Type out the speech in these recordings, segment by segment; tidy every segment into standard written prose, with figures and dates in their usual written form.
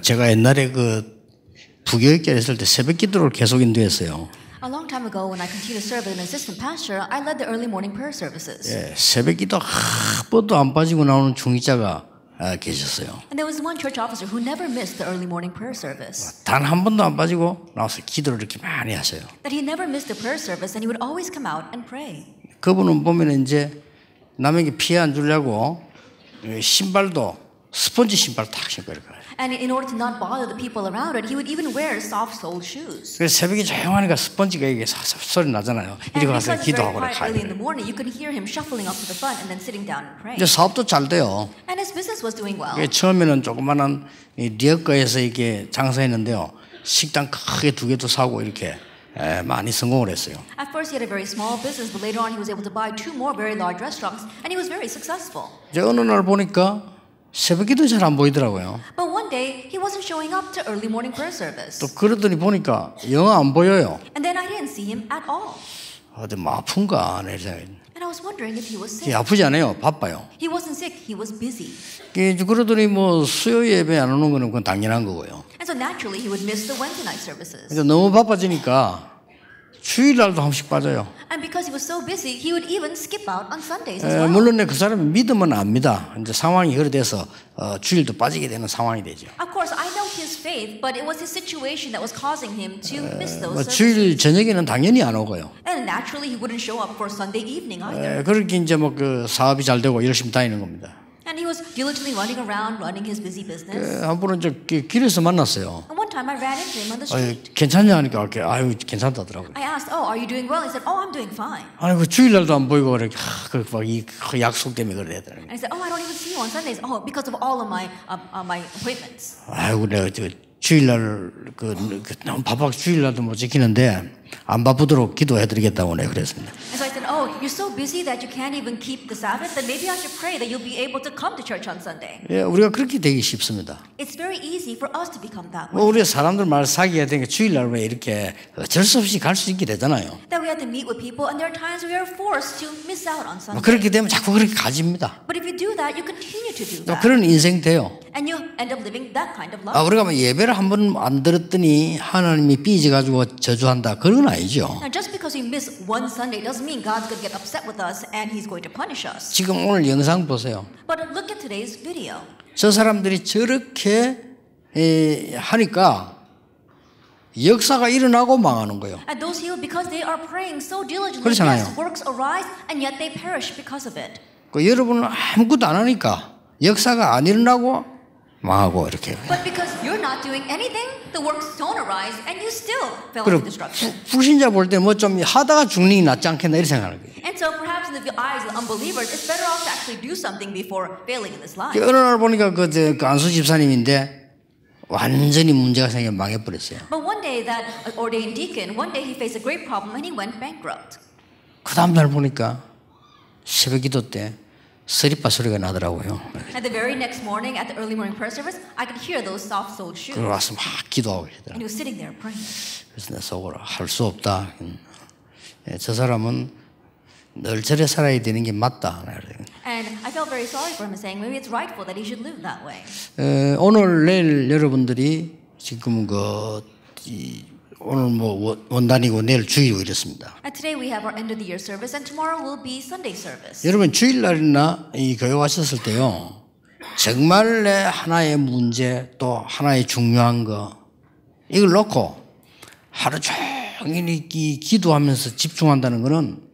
제가 옛날에 그 부교육자 했을 때 새벽 기도를 계속 인도했어요. A long time ago, when I continued to serve as an assistant pastor, I led the early morning prayer services. 예, 새벽 기도 한 번도 안 빠지고 나오는 중위자가 계셨어요. And there was one church officer who never missed the early morning prayer service. 단 한 번도 안 빠지고 나와서 기도를 이렇게 많이 하셔요. That he never missed the prayer service, and he would always come out and pray. 그분은 보면 이제 남에게 피해 안 주려고 신발도 스펀지 신발 탁 신고 이렇게. And in order to not bother the people around it, he would even wear soft-soled shoes. 그래서 새벽에 조용하니까 스펀지가 이게 소리 나잖아요. 이리 가서 기도하고 그래. Early in the morning, you could hear him shuffling up to the front and then sitting down and praying. 이제 사업도 잘 돼요. And his business was doing well. 처음에는 조그마한 리어커에서 이렇게 장사했는데요. 식당 크게 2개도 사고 이렇게 많이 성공을 했어요. At first, he had a very small business, but later on, he was able to buy 2 more very large restaurants, and he was very successful. 이제 어느 날 보니까 새벽기도 잘 안 보이더라고요. But one day, he wasn't showing up to early morning prayer service. 또 그러더니 보니까 영 안 보여요. And then I didn't see him at all. 어디 뭐 아픈가 내 생각에. And I was wondering if he was sick. 아프지 않아요. 바빠요. He wasn't sick, he was busy. 그러더니 뭐 수요 예배 안 오는 거는 그건 당연한 거고요. And so naturally, he would miss the Wednesday night services. 그래서 너무 바빠지니까 주일날도 한 번씩 빠져요. And because he was so busy, he would even skip out on Sundays as well. 물론 그 사람이 믿으면 압니다. 이제 상황이 그래 돼서 주일도 빠지게 되는 상황이 되죠. Of course, I know his faith, but it was his situation that was causing him to miss those services. 주일 저녁에는 당연히 안 오고요. And naturally, he wouldn't show up for Sunday evening either. 그렇게 이제 뭐 그 사업이 잘 되고 열심히 다니는 겁니다. And he was diligently running around, running his busy business. 한 번은 이제 길에서 만났어요. And one time, I ran into him on the street. 괜찮냐 하니까 이렇게 아유 괜찮다더라고요. I asked, "Oh, are you doing well?" He said, "Oh, I'm doing fine." 아니 그 주일날도 안 보이고 그래. 그막이 약속 때문에 그러더라고요. And I said, "Oh, I don't even see you on Sundays." Oh, because of all of my appointments. 아이고 내가 저 주일날 너무 바빠 주일날도 못 지키는데 안 바쁘도록 기도해드리겠다고 내가 그랬습니다. And so I said, "Oh, you're so busy that you can't even keep the Sabbath. Then maybe I should pray that you'll be able to come to church on Sunday." 예, 우리가 그렇게 되기 쉽습니다. It's very easy for us to become that way. 뭐 우리 사람들 말 사귀어야 되니까 주일날 왜 이렇게 어쩔 수 없이 갈 수 있게 되잖아요. That we have to meet with people, and there are times we are forced to miss out on Sunday. 그렇게 되면 자꾸 그렇게 가집니다. But if you do that, you continue to do that, 그런 인생 돼요. and you end up living that kind of life. 우리가 뭐 예배를 한 번 안 들었더니 하나님이 삐져가지고 저주한다 그런 건 아니죠. Now, just because we miss one Sunday doesn't mean God's going to get upset with us and He's going to punish us. 지금 오늘 영상 보세요. But look at today's video. 저 사람들이 저렇게 하니까 역사가 일어나고 망하는 거예요. And those healed because they are praying so diligently. 그렇잖아요. Yes, works arise, and yet they perish because of it. 여러분은 아무것도 안 하니까 역사가 안 일어나고 망하고 이렇게. But because you're not doing anything, the works don't arise, and you still fell 그리고 into destruction. 불신자 볼 때 뭐 좀 하다가 죽는 게 낫지 않겠나 이렇게 생각하는 거예요. And so perhaps in the eyes of unbelievers, it's better off to actually do something before failing in this life. 어느 날 보니까 그 안수 집사님인데 완전히 문제가 생겨 망해버렸어요. But one day that ordained deacon, one day he faced a great problem and he went bankrupt. 그 다음 날 보니까 새벽 기도 때 서리바 소리가 나더라고요. And the very next morning at the early morning prayer service, I could hear those soft-soled shoes. 그걸 와서 막 기도하고 And 계시더라고요. he was sitting there praying. 그래서 내 속으로 할 수 없다. 저 사람은 늘 저래 살아야 되는 게 맞다. And I felt very sorry for him, saying maybe it's rightful that he should live that way. 오늘 내일 여러분들이 지금 오늘 뭐 원단이고 내일 주일이고 이렇습니다. And today we have our end of the year service, and tomorrow will be Sunday service. 여러분 주일날이나 이 교회 와셨을 때요. 정말 내 하나의 문제 또 하나의 중요한 거 이걸 놓고 하루 종일 이 기도하면서 집중한다는 거는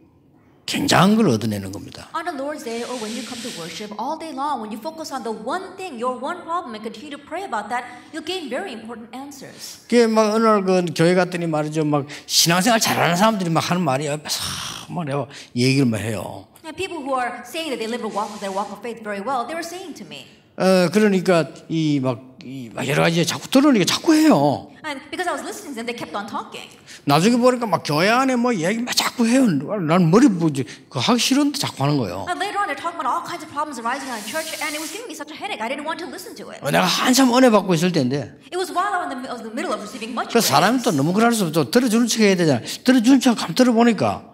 굉장한 걸 얻어내는 겁니다. On the Lord's Day or when you come to worship all day long, when you focus on the one thing, your one problem, and continue to pray about that, you'll gain very important answers. 그게 막 어느 날 그 교회 갔더니 말이죠. 막 신앙생활 잘하는 사람들이 막 하는 말이 옆에서 막 내가 얘기를 막 해요. And people who are saying that they live their walk of faith very well, they were saying to me. 그러니까 막 여러 가지 자꾸 들으니까 자꾸 해요. And because I was listening to them, they kept on talking. 나중에 보니까 막 교회 안에 뭐 얘기 막 자꾸 해요. 난 머리 뭐지 그 하기 싫은데 자꾸 하는 거예요. And later on, they're talking about all kinds of problems arising in church, and it was giving me such a headache. I didn't want to listen to it. 내가 한참 은혜 받고 있을 때인데. It was while I was in the middle of receiving much 그 grace. 사람이 또 너무 그럴 수 없죠. 들어주는 척 해야 되잖아. 들어주는 척 한번 들어보니까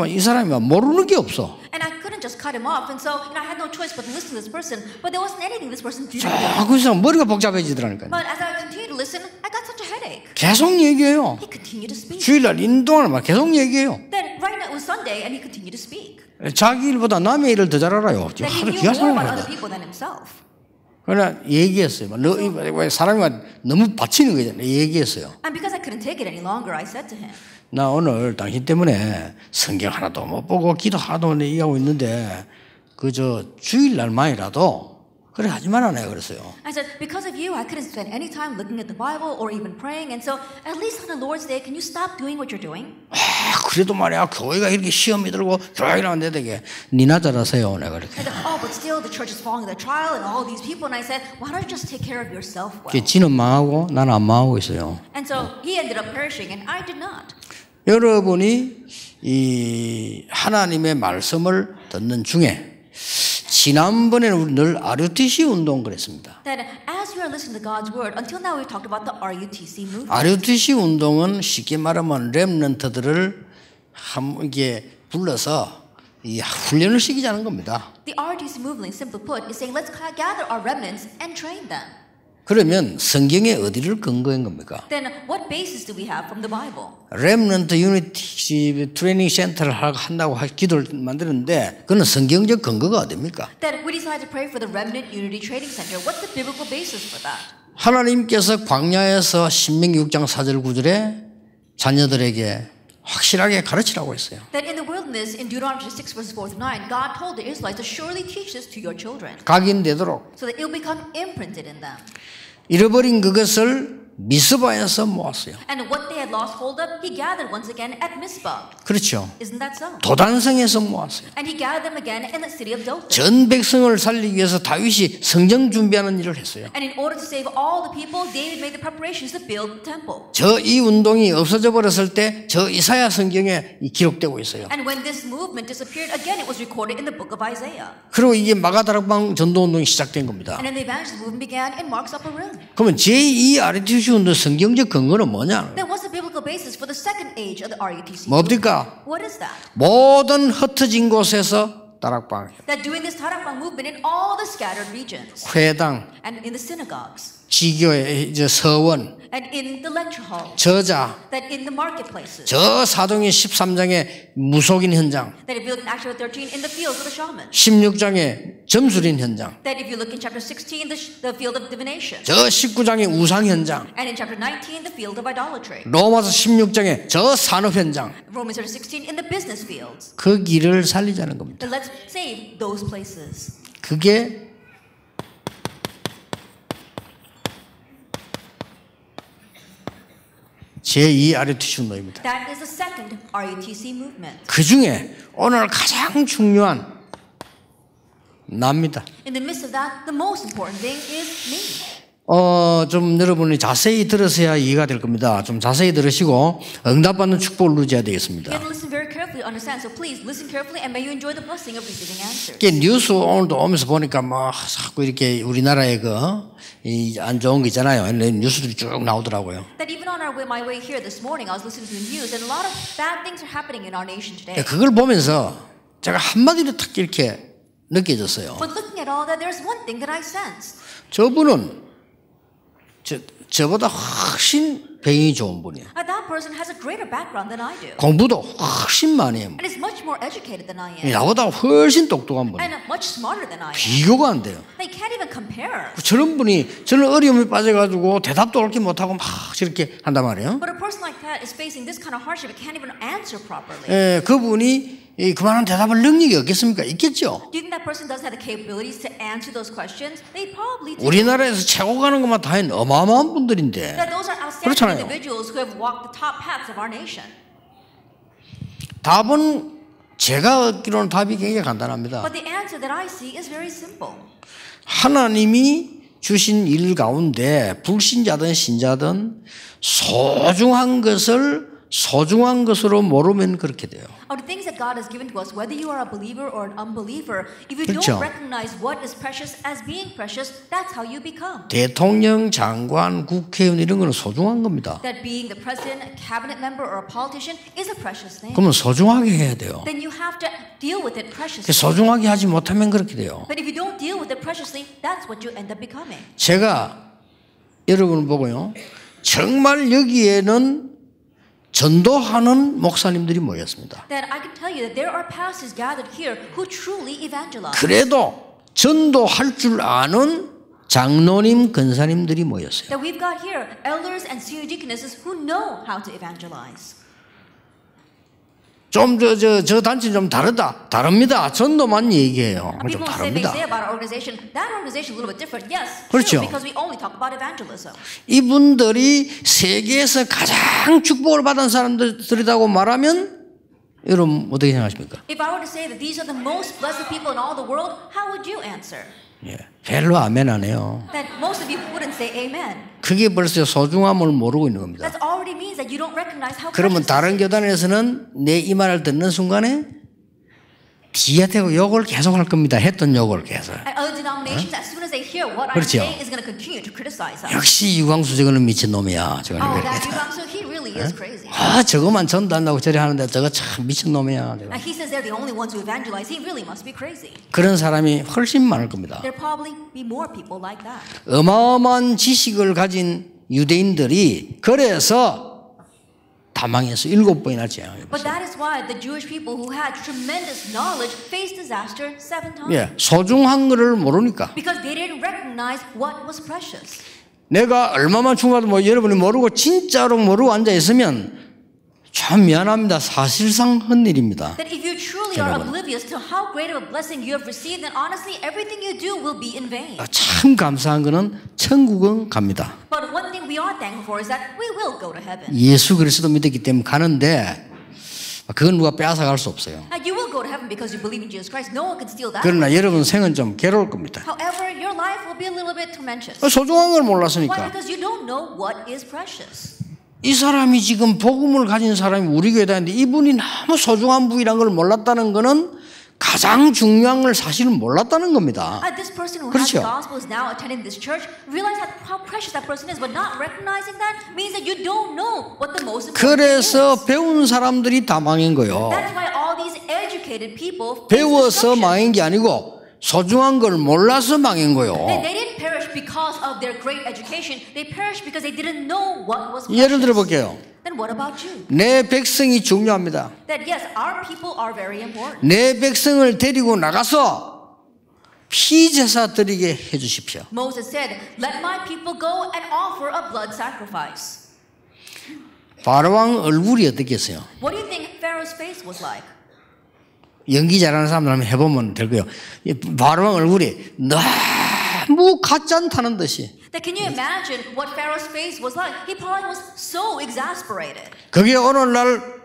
이 사람이 막 모르는 게 없어. And I couldn't just cut him off. And so, I had no choice but to listen to this person. But there wasn't anything this person didn't do. 그래서 머리가 복잡해지더라니까요. But as I continued to listen, I got such a headache. 계속 얘기해요. He continued to speak. 주일날 인동하는 말 계속 얘기해요. Then right now it was Sunday, and he continued to speak. 자기 일보다 남의 일을 더 잘 알아요. That he 하도 knew 귀가 more about 상하다. other people than himself. 그러나 얘기했어요. 사람이 너무 바치는 거잖아요. 얘기했어요. And because I couldn't take it any longer, I said to him, 나 오늘 당신 때문에 성경 하나도 못 보고 기도 하나도 못 얘기하고 있는데 그저 주일날만이라도 그래 하지 마라 내가 그랬어요. I said, because of you, I couldn't spend any time looking at the Bible or even praying. And so, at least on the Lord's Day, can you stop doing what you're doing? 그래도 말이야 교회가 이렇게 시험이 들고 교회가 안 되게 니나 잘하세요 내가 그렇게. I said, but still, the church is falling into trial and all these people. And I said, why don't you just take care of yourself well? 지는 망하고 나는 안 망하고 있어요. And so he ended up perishing, and I did not. 여러분이 이 하나님의 말씀을 듣는 중에 지난번에는 우리 늘 RUTC 운동 그랬습니다. That as we are listening to God's word, until now we've talked about the RUTC movement. RUTC 운동은 쉽게 말하면 렘넌트들을 이게 불러서 이 훈련을 시키자는 겁니다. The RUTC movement, simply put, is saying let's gather our remnants and train them. 그러면 성경에 어디를 근거한 겁니까? Then what basis do we have from the Bible? 렘넌트 유니티 트레이닝 센터를 한다고 기도를 만드는데 그는 성경적 근거가 어디입니까? That we decided to pray for the Remnant Unity Training Center. What's the biblical basis for that? 하나님께서 광야에서 신명기 6장 4절 9절에 자녀들에게 확실하게 가르치라고 했어요. That in the wilderness, in Deuteronomy 6 verses 4 to 9, God told the Israelites to surely teach this to your children, 각인되도록 so that it will become imprinted in them. 잃어버린 그것을 미스바에서 모았어요. And what they had lost hold of, he gathered once again at Mizpah. 그렇죠. Isn't that so? 도단성에서 모았어요. And he gathered them again in the city of Dothan. 전 백성을 살리기 위해서 다윗이 성전 준비하는 일을 했어요. And in order to save all the people, David made the preparations to build the temple. 저 이 운동이 없어져 버렸을 때 저 이사야 성경에 기록되고 있어요. And when this movement disappeared, again it was recorded in the book of Isaiah. 그리고 이게 마가다락방 전도 운동이 시작된 겁니다. And then the evangelist movement began in Mark's upper room. 그러면 제2 RUTC 운동 성경적 근거는 뭐냐? Then what's the biblical basis for the second age of the RUTC? 뭡니까? What is that? 모든 흩어진 곳에서 다락방, That doing this Tarakbang movement in all the scattered regions 회당, and in the synagogues 지교회, 이제 서원, and in the lecture hall, 저자, that in the marketplaces, 저 사도행 13장의 무속인 현장, that if you look in Acts 13 in the fields of the shamans, 16장의 점술인 현장, that if you look in chapter 16 the field of divination, 저 19장의 우상 현장, and in chapter 19 the field of idolatry, 로마서 16장의 저 산업 현장, Romans chapter 16 in the business fields. 그 길을 살리자는 겁니다. Then let's save those places. 그게 제2 RUTC 운동입니다. That is the second RUTC movement. 그 중에 오늘 가장 중요한 납니다. In the midst of that, the most important thing is me. 좀 여러분이 자세히 들으셔야 이해가 될 겁니다. 좀 자세히 들으시고 응답받는 축복을 누려야 되겠습니다. You have to listen very carefully to understand. So please listen carefully and may you enjoy the blessing of receiving answers. 이게 뉴스 오늘도 오면서 보니까 뭐 자꾸 이렇게 우리나라의 안 좋은 거 있잖아요. 뉴스들이 쭉 나오더라고요. That even on my way here this morning, I was listening to the news, and a lot of bad things are happening in our nation today. 그걸 보면서 제가 한마디로 딱 이렇게 느껴졌어요. But looking at all that, there's one thing that I sensed. 저분은 저보다 훨씬 배경이 좋은 분이에요. That person has a greater background than I do, 공부도 훨씬 많이 해요. and is much more educated than I am, 나보다 훨씬 똑똑한 분이에요. and much smarter than I am. 비교가 안 돼요. They can't even compare. 저런 분이 저는 어려움에 빠져가지고 대답도 옳게 못하고 막 저렇게 한단 말이에요. But a person like that is facing this kind of hardship, it can't even answer properly. 그분이 그만한 대답할 능력이 없겠습니까? 있겠죠. Do you think that person doesn't have the capabilities to answer those questions? They probably do. 우리나라에서 최고 가는 것만 다 한 어마어마한 분들인데. That those are outstanding 그렇잖아요. individuals who have walked the top paths of our nation. 답은 제가 얻기로는 답이 굉장히 간단합니다. But the answer that I see is very simple. 하나님이 주신 일 가운데 불신자든 신자든 소중한 것을 소중한 것으로 모르면 그렇게 돼요. Or the things that God has given to us, whether you are a believer or an unbeliever, if you 그렇죠. don't recognize what is precious as being precious, that's how you become. 대통령, 장관, 국회의원 이런 거는 소중한 겁니다. That being the president, a cabinet member, or a politician is a precious thing. 그러면 소중하게 해야 돼요. Then you have to deal with it preciously. 소중하게 하지 못하면 그렇게 돼요. But if you don't deal with it preciously, that's what you end up becoming. 제가 여러분을 보고요. 정말 여기에는 전도하는 목사님들이 모였습니다. That I can tell you that there are pastors gathered here who truly evangelize. 그래도 전도할 줄 아는 장로님, 권사님들이 모였어요. That we've got here elders and senior deaconesses who know how to evangelize. 좀 저 단체 좀 다릅니다. 전도만 얘기해요. 좀 People may 다릅니다. say about our organization, that organization is a little bit different. Yes, 그렇죠. true, because we only talk about evangelism. 이분들이 세계에서 가장 축복을 받은 사람들이라고 말하면 여러분 어떻게 생각하십니까? If I were to say that these are the most blessed people in all the world, how would you answer? 예, 별로 아멘 안 해요. That most of you wouldn't say amen. 그게 벌써 소중함을 모르고 있는 겁니다. That already means that you don't recognize how 그러면 precious 다른 it is. 교단에서는 내 이 말을 듣는 순간에 뒤에 대고 욕을 계속 할 겁니다. 했던 욕을 계속. And other denominations, as soon as they hear what I'm 그렇죠. saying, is going to continue to criticize us. 역시 유광수 저거는 미친놈이야. 저거는 Oh, 왜 that 이렇게. Yugang, so he really is crazy. 아 저거만 전도한다고 저래 하는데 저거 참 미친놈이야. 저거. And he says they're the only ones who evangelize. He really must be crazy. 그런 사람이 훨씬 많을 겁니다. There'll probably be more people like that. 어마어마한 지식을 가진 유대인들이 그래서 다망해서 7번이나 재앙을 But 입었어요. that is why the Jewish people who had tremendous knowledge faced disaster 7 times. 예, 소중한 거를 모르니까. Because they didn't recognize what was precious. 내가 얼마만 충고도 뭐 여러분이 모르고 진짜로 모르고 앉아 있으면 참 미안합니다. 사실상 헛일입니다. That if you truly are 여러분. oblivious to how great of a blessing you have received, then honestly everything you do will be in vain. 참 감사한 거는 천국은 갑니다. But one thing we are thankful for is that we will go to heaven. 예수 그리스도 믿었기 때문에 가는데 그건 누가 빼앗아 갈 수 없어요. And you will go to heaven because you believe in Jesus Christ. No one can steal that. 그러나 여러분 생은 좀 괴로울 겁니다. However, your life will be a little bit tormentous. 소중한 걸 Why? 몰랐으니까. Because you don't know what is precious. 이 사람이 지금 복음을 가진 사람이 우리 교회에 다니는데 이분이 너무 소중한 분이라는 걸 몰랐다는 거는 가장 중요한 걸 사실은 몰랐다는 겁니다. This person who has 그렇죠. the gospel is now attending this church. Realize how precious that person is, but not recognizing that means that you don't know what the most important thing 그래서 is. 배운 사람들이 다 망한 거예요. That's why all these educated people face 배워서 destruction. 망한 게 아니고 소중한 걸 몰라서 망한 거예요. They didn't perish because of their great education. They perished because they didn't know what was precious. 예를 들어 볼게요. Then what about you? 내 백성이 중요합니다. That yes, our people are very important. 내 백성을 데리고 나가서 피제사 드리게 해 주십시오. Moses said, "Let my people go and offer a blood sacrifice." 바로왕 얼굴이 어떻겠어요? What do you think Pharaoh's face was like? 연기 잘하는 사람들 한번 해보면 될 거예요. 이 바로왕 얼굴이 너무 가짠타는 듯이. That can you imagine what Pharaoh's face was like? He probably was so exasperated. 그게 오늘날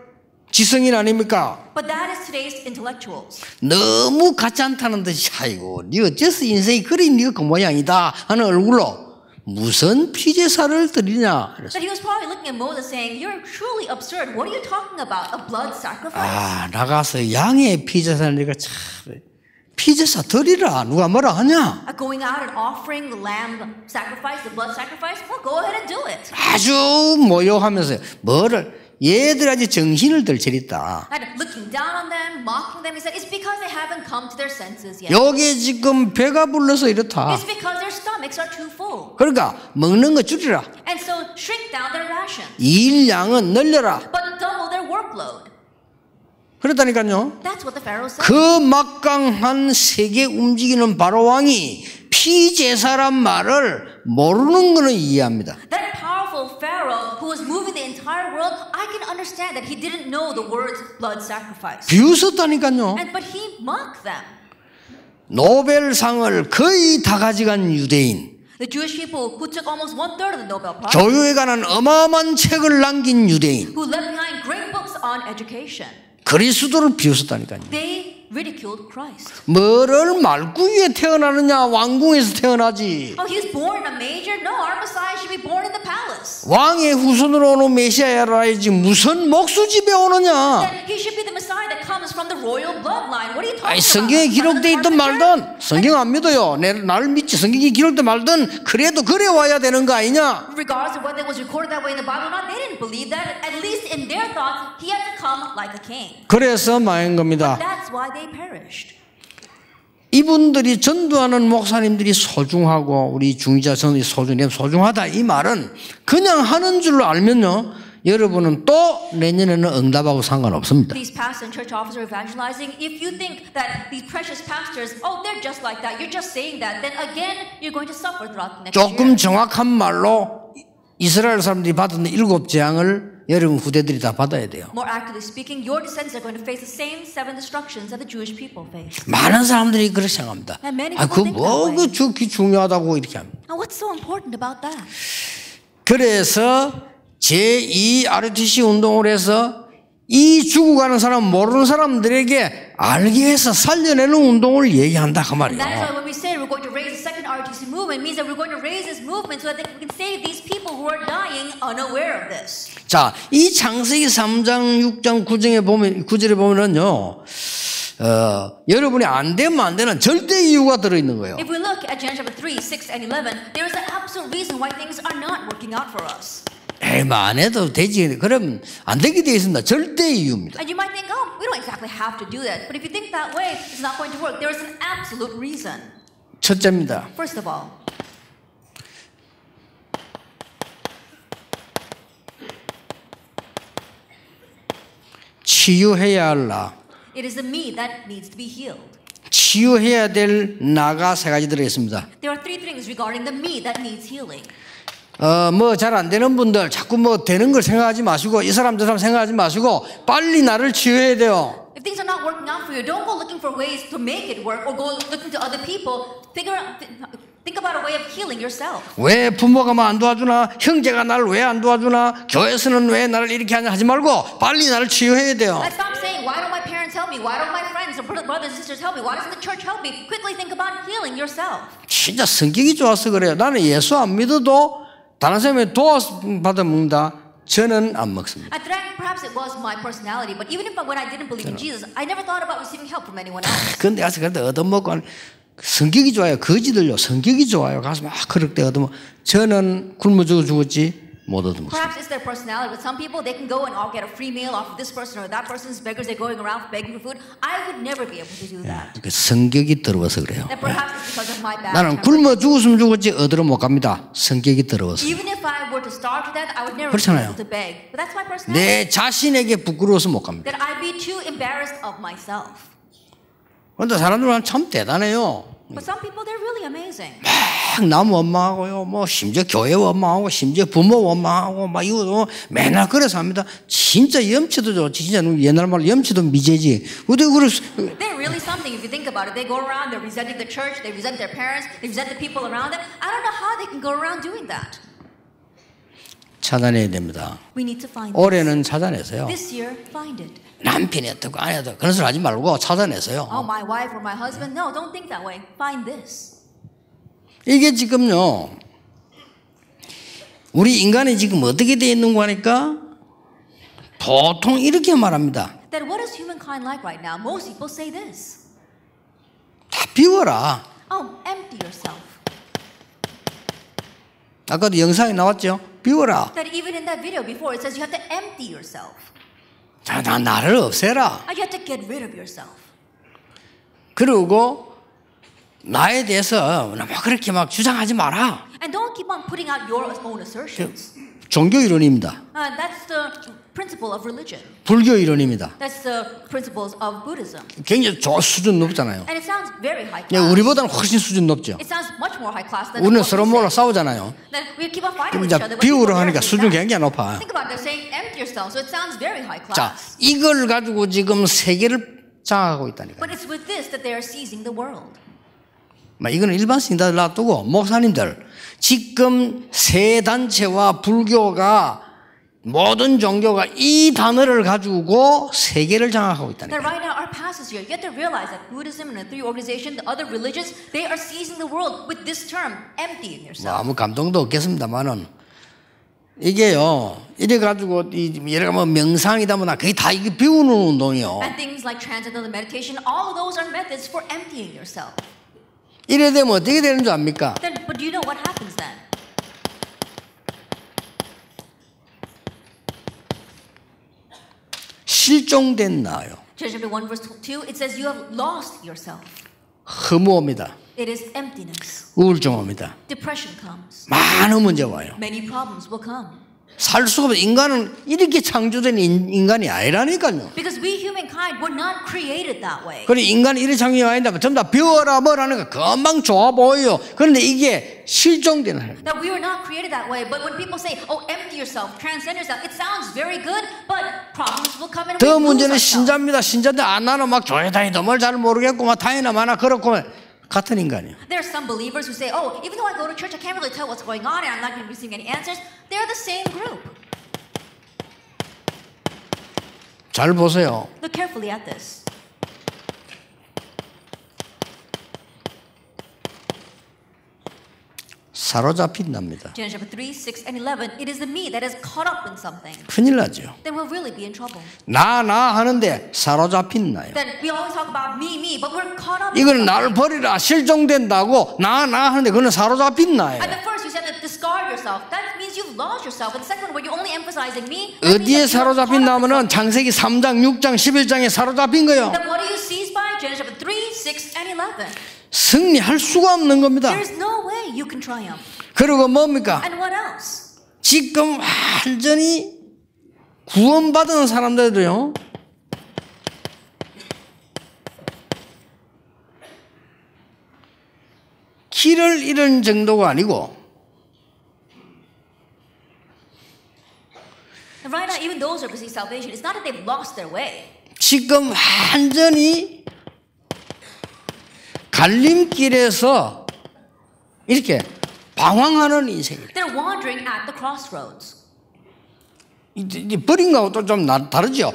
지성인 아닙니까? But that is today's intellectuals. 너무 가짠타는 듯이 아이고 니 어째서 인생이 그리 니가 그 모양이다 하는 얼굴로 무슨 피제사를 드리냐 그래서 That he was probably looking at Moses saying, "You're truly absurd. What are you talking about? A blood sacrifice?" 아 나가서 양의 피제사를 내가 참 피제사 드리라 누가 뭐라 하냐 Going out and offering the lamb sacrifice, the blood sacrifice? Well, go ahead and do it. 아주 모욕하면서 뭐를 얘들 아직 정신을 들 차렸다. And looking down on them, mocking them, he said, "It's because they haven't come to their senses yet. 요게 지금 배가 불러서 이렇다. It's because their stomachs are too full. 그러니까 먹는 거 줄이라. And so shrink down their rations, 일량은 늘려라. but double their workload." 그렇다니까요. That's what the Pharaoh said. 그 막강한 세계 움직이는 바로왕이 피제사란 말을 모르는 거는 이해합니다. That powerful Pharaoh who was moving the entire world, I can understand that he didn't know the words blood sacrifice. 비웃었다니까요. But he mocked them. 노벨상을 거의 다 가져간 유대인, The Jewish people who took almost 1/3 of the Nobel Prize, 교육에 관한 어마어마한 책을 남긴 유대인, who left behind great books on education, 그리스도를 비웃었다니까요. they ridiculed Christ. 뭐를 말구유에 태어나느냐? 왕궁에서 태어나지. Oh, he was born in a manger? No, our Messiah should be born in the palace. 왕의 후손으로 오는 메시아야라야지 무슨 목수집에 오느냐? That he should be the Messiah that comes from the royal bloodline. What are you 아니, talking 성경에 about? 기록돼 있든 말든 성경 안 믿어요. 나를 믿지. 성경에 기록돼 말든 그래도 그래 와야 되는 거 아니냐? Regardless of whether it was recorded that way in the Bible or not, they didn't believe that. At least in their thoughts, he had to come like a king. 그래서 망한 겁니다. That's why they perished. 이분들이 전도하는 목사님들이 소중하고 우리 중위자 전이 소중하다 이 말은 그냥 하는 줄로 알면요 여러분은 또 내년에는 응답하고 상관없습니다. These pastors and church officers are evangelizing. If you think that these precious pastors, oh, they're just like that, you're just saying that, then again you're going to suffer throughout the next 조금 year. 정확한 말로 이스라엘 사람들이 받은 7 재앙을 여러분 후대들이 다 받아야 돼요. More accurately speaking, your descendants are going to face the same 7 destructions that the Jewish people faced. 많은 사람들이 그렇게 생각합니다. And many 아, people think that way. 그게 중요하다고 이렇게 합니다. Now, what's so important about that? 그래서 제2 ROTC 운동을 해서 이 죽어가는 사람 모르는 사람들에게 알게 해서 살려내는 운동을 얘기한다 그 And that is 말이에요. why when we say we're going to raise the second ROTC movement, it means that we're going to raise this movement so that we can save these people who are dying unaware of this. 자, 이 창세기 3장, 6장, 9절에 보면은요, 여러분이 안 되면 안 되는 절대 이유가 들어있는 거예요. If we look at Genesis chapter 3, 6, and 11, there is an absolute reason why things are not working out for us. 에이, 뭐 안 해도 되지. 그럼 안 되게 되어 있습니다. 절대 이유입니다. And you might think, oh, we don't exactly have to do that. But if you think that way, it's not going to work. There is an absolute reason. 첫째입니다. First of all, 치유해야 할 나. it is the me that needs to be healed. 치유해야 될 나가 3가지 들어있습니다. There are 3 things regarding the me that needs healing. 뭐 잘 안 되는 분들 자꾸 뭐 되는 걸 생각하지 마시고 이 사람 저 사람 생각하지 마시고 빨리 나를 치유해야 돼요. If things are not working out for you, don't go looking for ways to make it work or go looking to other people. Think about a way of healing yourself. 왜 부모가 뭐 안 도와주나 형제가 나를 왜 안 도와주나 교회에서는 왜 나를 이렇게 하냐 하지 말고 빨리 나를 치유해야 돼요. Let's stop saying, why don't my parents help me? Why don't my friends or brothers and sisters help me? Why doesn't the church help me? Quickly think about healing yourself. 진짜 성격이 좋아서 그래요. 나는 예수 안 믿어도 다른 사람이 도와받아 먹는다. 저는 안 먹습니다. I think perhaps it was my personality, but even if when I didn't believe in Jesus, I never thought about receiving help from anyone else. 근데 가서 그래도 얻어먹고 성격이 좋아요. 거지들요. 성격이 좋아요. 가서 막 그럴 때 얻어먹고 저는 굶어 죽었지 못 얻어먹습니다. Perhaps it's their personality, but some people they can go and all get a free meal off of this person or that person's beggars. They're going around begging for food. I would never be able to do that. 성격이 더러워서 그래요. That perhaps it's because of my bad 나는 temper. 굶어 죽었으면 죽었지 얻으러 못 갑니다. 성격이 더러워서. Even if I were to starve to death, I would never be 그렇잖아요. able to beg. But that's my personality. 내 자신에게 부끄러워서 못 갑니다. That I'd be too embarrassed of myself. 그런데 사람들은 참 대단해요. But some people, they're really amazing. 막 남 원망하고요. 뭐 심지어 교회 원망하고 심지어 부모 원망하고 막 이거 맨날 그래서 합니다. 진짜 염치도 좋지. 진짜 옛날 말로 염치도 미제지. 근데 그래서 They're really something if you think about it. They go around, they're resenting the church, they resent their parents, they resent the people around them. I don't know how they can go around doing that. 찾아내야 됩니다. We need to find 올해는 찾아내세요. this year, find it. 남편이 어떻고 아내도 그런 소리 하지 말고 찾아내세요. Oh, my wife or my husband? No, don't think that way. Find this. 이게 지금요. 우리 인간이 지금 어떻게 되어 있는 거니까 보통 이렇게 말합니다. That what is humankind like right now? Most people say this. 다 비워라. Oh, empty yourself. 아까도 영상에 나왔죠. 비워라. That even in that video before, it says you have to empty yourself. 자, 나를 없애라. You have to get rid of yourself. 그리고 나에 대해서 막 그렇게 막 주장하지 마라. And don't keep on putting out your own assertions. 종교 이론입니다. That's the principle of religion. 불교 이론입니다. That's the principles of Buddhism. 굉장히 수준 높잖아요. And it sounds very high class. 우리보다는 훨씬 수준 높죠. It sounds much more high class than 우리는 what 서로 we 몰라 say. 싸우잖아요. Then we keep on fighting 그럼 with each 이제 other. 비우려 하니까 수준 굉장히 높아. Think about it. They're saying empty yourself, so it sounds very high 자, class. 이걸 가지고 지금 세계를 장악하고 있다니까요. But it's with this that they are seizing the world. 이거는 일반 신자들 놔두고 목사님들 지금 새 단체와 불교가 모든 종교가 이 단어를 가지고 세계를 장악하고 있다는 That 거예요. right now our passage here, you have to realize that Buddhism and the three organizations, the other religions, they are seizing the world with this term, emptying 뭐 yourself. 아무 감동도 없겠습니다만은 이게요 이래 가지고 여러 뭐 명상이다 뭐나 그게 다 이게 비우는 운동이요. And things like transcendental meditation, all of those are methods for emptying yourself. 이래 되면 어떻게 되는 줄 압니까? But do you know what happens then? 실종된 나요. Genesis chapter 1 verse 2, it says you have lost yourself. 허무합니다. It is emptiness. 우울증 옵니다. Depression comes. 많은 문제 와요. Many problems will come. 살 수가 없어요. 인간은 이렇게 창조된 인간이 아니라니까요. Because we humankind were not created that way. 그래 인간이 이렇게 창조된 아닌데 전부 다 배워라 뭐라는 거 금방 좋아 보여요. 그런데 이게 실종되는 거예요. That we were not created that way. But when people say, "Oh, empty yourself, transcend yourself," it sounds very good, but problems will come and we 더 lose 문제는 ourselves. 신자입니다. 신자인데 안 나는 막 교회 다니도 뭘 잘 모르겠고 막 다니나 마나 그렇고 같은 인간이에요. There are some believers who say, "Oh, even though I go to church, I can't really tell what's going on, and I'm not going to be receiving any answers." They're the same group. 잘 보세요. Look carefully at this. 사로잡힌답니다. Genesis chapter 3, 6, and 11. It is the me that is caught up in something. 큰일 나죠. Then we'll really be in trouble. 나 하는데 사로잡힌 나요. Then we always talk about me, but we're caught up. 이거는 나를 버리라 실종된다고 나 하는데 그거는 사로잡힌 나예요. At the first, you said to discard yourself. That means you've lost yourself. And the second one, where you're only emphasizing me. that means 어디에 that you're caught up in 사로잡힌다면은 something. 창세기 3장, 6장, 11장에 사로잡힌 거예요. Then what are you seized by? Genesis chapter 3, 6, and 11. 승리할 수가 없는 겁니다. There's no way you can triumph. 그리고 뭡니까? And what else? 지금 완전히 구원받은 사람들도요. 길을 잃은 정도가 아니고 And right now, even those who receive salvation, it's not that they've lost their way. 지금 완전히 갈림길에서 이렇게 방황하는 인생이에요. They're wandering at the crossroads. 이제 버린 거하고 또 좀 다르죠.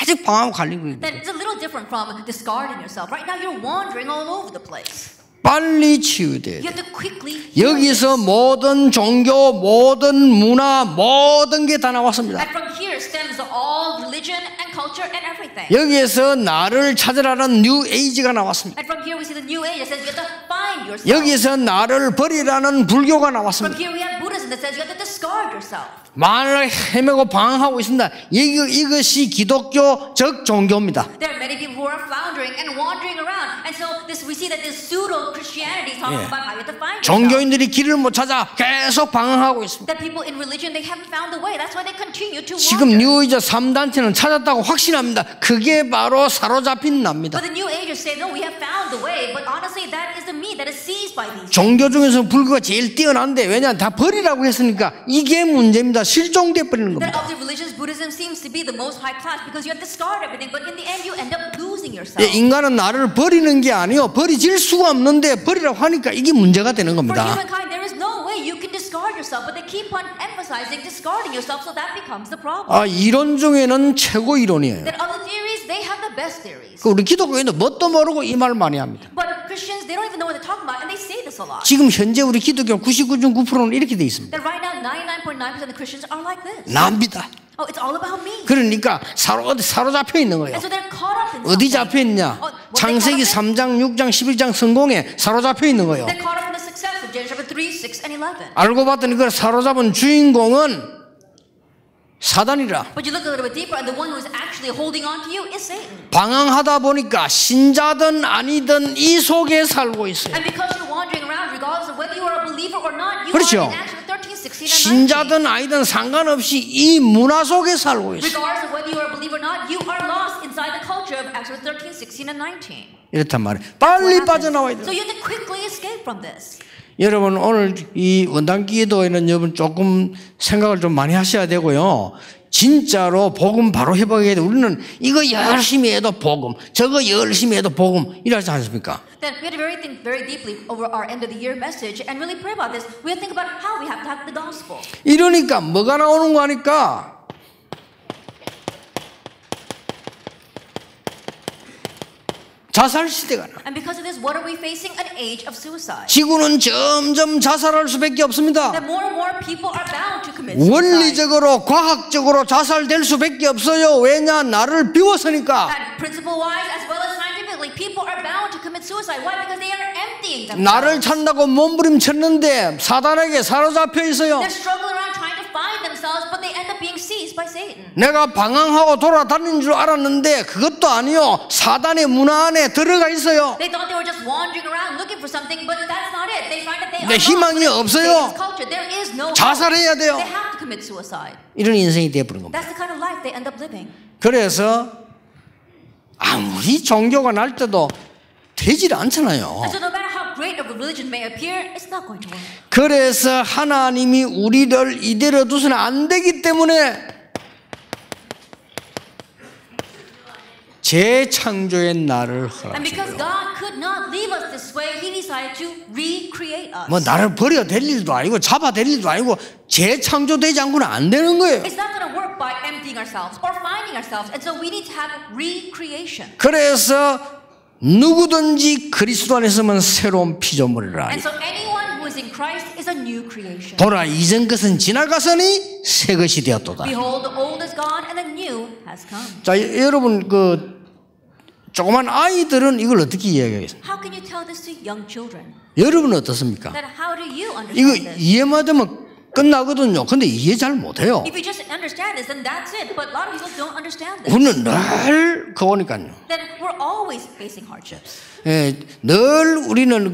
아직 방황하고 갈림길. Then it's a little different from discarding yourself. Right now, you're wandering all over the place. 빨리 치유돼야 You 돼. have to quickly heal 여기서 this. 모든 종교, 모든 문화, 모든 게 다 나왔습니다. And from here stems all religion and culture and everything. 여기에서 나를 찾으라는 뉴 에이지가 나왔습니다. And from here we see the new age that says you have to find yourself. 여기서 나를 버리라는 불교가 From 나왔습니다. here we have Buddhism that says you have to discard yourself. 말을 헤매고 방황하고 있습니다. 이것이 기독교적 종교입니다. There are many people who are floundering and wandering around. And so we see that this pseudo Christianity is talking Yeah. about how you have to find yourself. 종교인들이 길을 못 찾아 계속 방황하고 있습니다. That people in religion, they haven't found the way. That's why they continue to 지금 wander. 뉴에이지 3단체는 찾았다고 확신합니다. 그게 바로 사로잡힌 납니다. But the New Agers say, no, we have found the way. But honestly, that is the me that is seized by these. 종교 중에서 불교가 제일 뛰어난데 왜냐 다 버리라고 했으니까 이게 문제입니다. 실종돼 버리는 That 겁니다. of the religions, Buddhism seems to be the most high class because you have to discard everything. But in the end, you end up losing yourself. 예, 인간은 나를 버리는 게 아니요 버리질 수가 없는데 버리라고 하니까 이게 문제가 되는 For 겁니다. humankind, there is no way you can discard yourself. But they keep on emphasizing discarding yourself, so that becomes the problem. 이론 중에는 최고 이론이에요. That other theories, they have the best theories. 우리 기독교인도 뭣도 모르고 이 말 많이 합니다. But Christians, they don't even know what they're talking about, and they say this a lot. 지금 현재 우리 기독교 99.9%는 이렇게 돼 있습니다. That right now, 99.9% of the Christians are like this. 납니다. Oh, it's all about me. 그러니까 사로잡혀 있는 거예요. And so they're caught up in 어디 something. 잡혀 있냐? What they 창세기 caught up in? 3장, 6장, 11장 성공에 사로잡혀 있는 거예요. They're caught up in the success of Genesis chapter 3, 6, and 11. 알고 봤더니 그걸 사로잡은 주인공은 사단이라. But you look a little bit deeper, and the one who is actually holding on to you is Satan. 방황하다 보니까 신자든 아니든 이 속에 살고 있어요. And because you're wandering around, regardless of whether you are a believer or not, you 그렇죠. are in Acts 13, 16, and 19. 신자든 아니든 상관없이 이 문화 속에 살고 있어요. Regardless of whether you are a believer or not, you are lost inside the culture of Acts 13, 16, and 19. 이렇단 말이에요. What 빨리 happens? 빠져나와야 So 돼요. you have to quickly escape from this. 여러분 오늘 이 원단 기도에는 여러분 조금 생각을 좀 많이 하셔야 되고요. 진짜로 복음 바로 회복해야 돼. 우리는 이거 열심히 해도 복음, 저거 열심히 해도 복음 이러지 않습니까? Then we have to really think very deeply over our end of the year message and really pray about this. We have to think about how we have to have the gospel. 이러니까 뭐가 나오는 거 하니까 자살 시대가 나. And because of this, what are we facing? An age of suicide. 지구는 점점 자살할 수밖에 없습니다. That more and more people are bound to commit suicide. 원리적으로 과학적으로 자살될 수밖에 없어요. 왜냐? 나를 비웠으니까. And principle-wise as well as scientifically, people are bound to commit suicide. Why? Because they are emptying themselves. 나를 찾는다고 몸부림쳤는데 사단에게 사로잡혀 있어요. They're struggling around trying to find themselves, but they end up being seized by Satan. 내가 방황하고 돌아다니는 줄 알았는데 그것도 아니요. 사단의 문화 안에 들어가 있어요. They thought they were just wandering around looking for something, but that's not it. They find that they 네, are 희망이 lost within 없어요. Satan's culture. There is no hope. 자살해야 돼요. They have to commit suicide. 이런 인생이 되어버린 겁니다. That's the kind of life they end up living. 그래서 아무리 종교가 날 때도 되질 않잖아요. And so no matter how great of a religion may appear, it's not going to work. 그래서 하나님이 우리를 이대로 두서는 안 되기 때문에 재창조의 날을 And because 허락하시고요. God could not leave us this way, He decided to recreate us. 뭐 나를 버려될 일도 아니고 잡아될 일도 아니고 재창조되지 않고는 안 되는 거예요. It's not going to work by emptying ourselves or finding ourselves. And so we need to have recreation. 그래서 누구든지 그리스도 안에 있으면 새로운 피조물이라. And so anyone who is in Christ is a new creation. 보라 이전 것은 지나가서니 새 것이 되었도다. Behold, the old is gone and the new has come. 자, 여러분 그 조그만 아이들은 이걸 어떻게 이해하겠습니까? How can you tell this to young children? 여러분은 어떻습니까? That how do you 이거 understand this? 이해만 되면 끝나거든요. 근데 이해 잘 못해요. If you just understand this, then that's it. But a lot of people don't understand this. 우리는 늘 그거니까요. Then we're always facing hardships. 예, 늘 우리는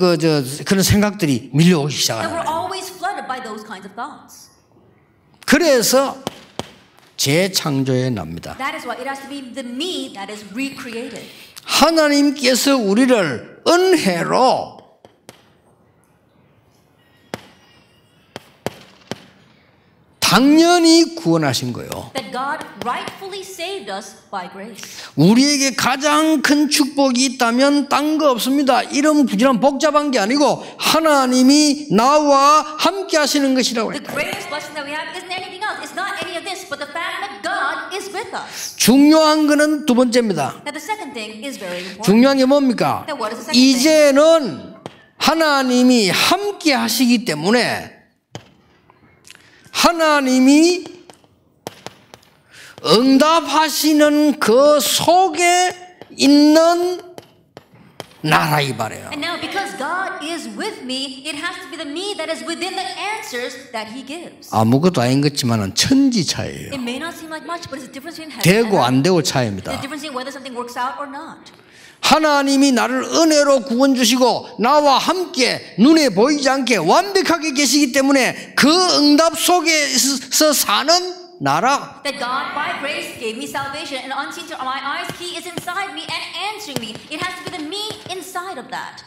그런 생각들이 밀려오기 And we're 시작합니다. always flooded by those kinds of thoughts. 그래서 재창조에 납니다. That is why it has to be the me that is recreated. 하나님께서 우리를 은혜로 당연히 구원하신 거예요. That God rightfully saved us by grace. 우리에게 가장 큰 축복이 있다면 딴 거 없습니다. 이런 부지런 복잡한 게 아니고 하나님이 나와 함께 하시는 것이라고 The 했다. greatest blessing that we have isn't anything else. It's not any of this, but the fact that God is with us. 중요한 거는 두 번째입니다. Now the second thing is very important. 중요한 게 뭡니까? Now what is the second thing? 이제는 하나님이 함께 하시기 때문에 하나님이 응답하시는 그 속에 있는 나라 이 말이에요. And now because God is with me, it has to be the me that is within the answers that He gives. 아무것도 아닌 것지만은 천지 차이예요. It may not seem like much, but it's a difference between heaven 되고 and 안 earth. 되고 It's 차이입니다. a difference in whether something works out or not. 하나님이 나를 은혜로 구원 주시고 나와 함께 눈에 보이지 않게 완벽하게 계시기 때문에 그 응답 속에서 사는 나라. That God by grace gave me salvation and unseen to my eyes, He is inside me and answering me. It has to be the me inside of that.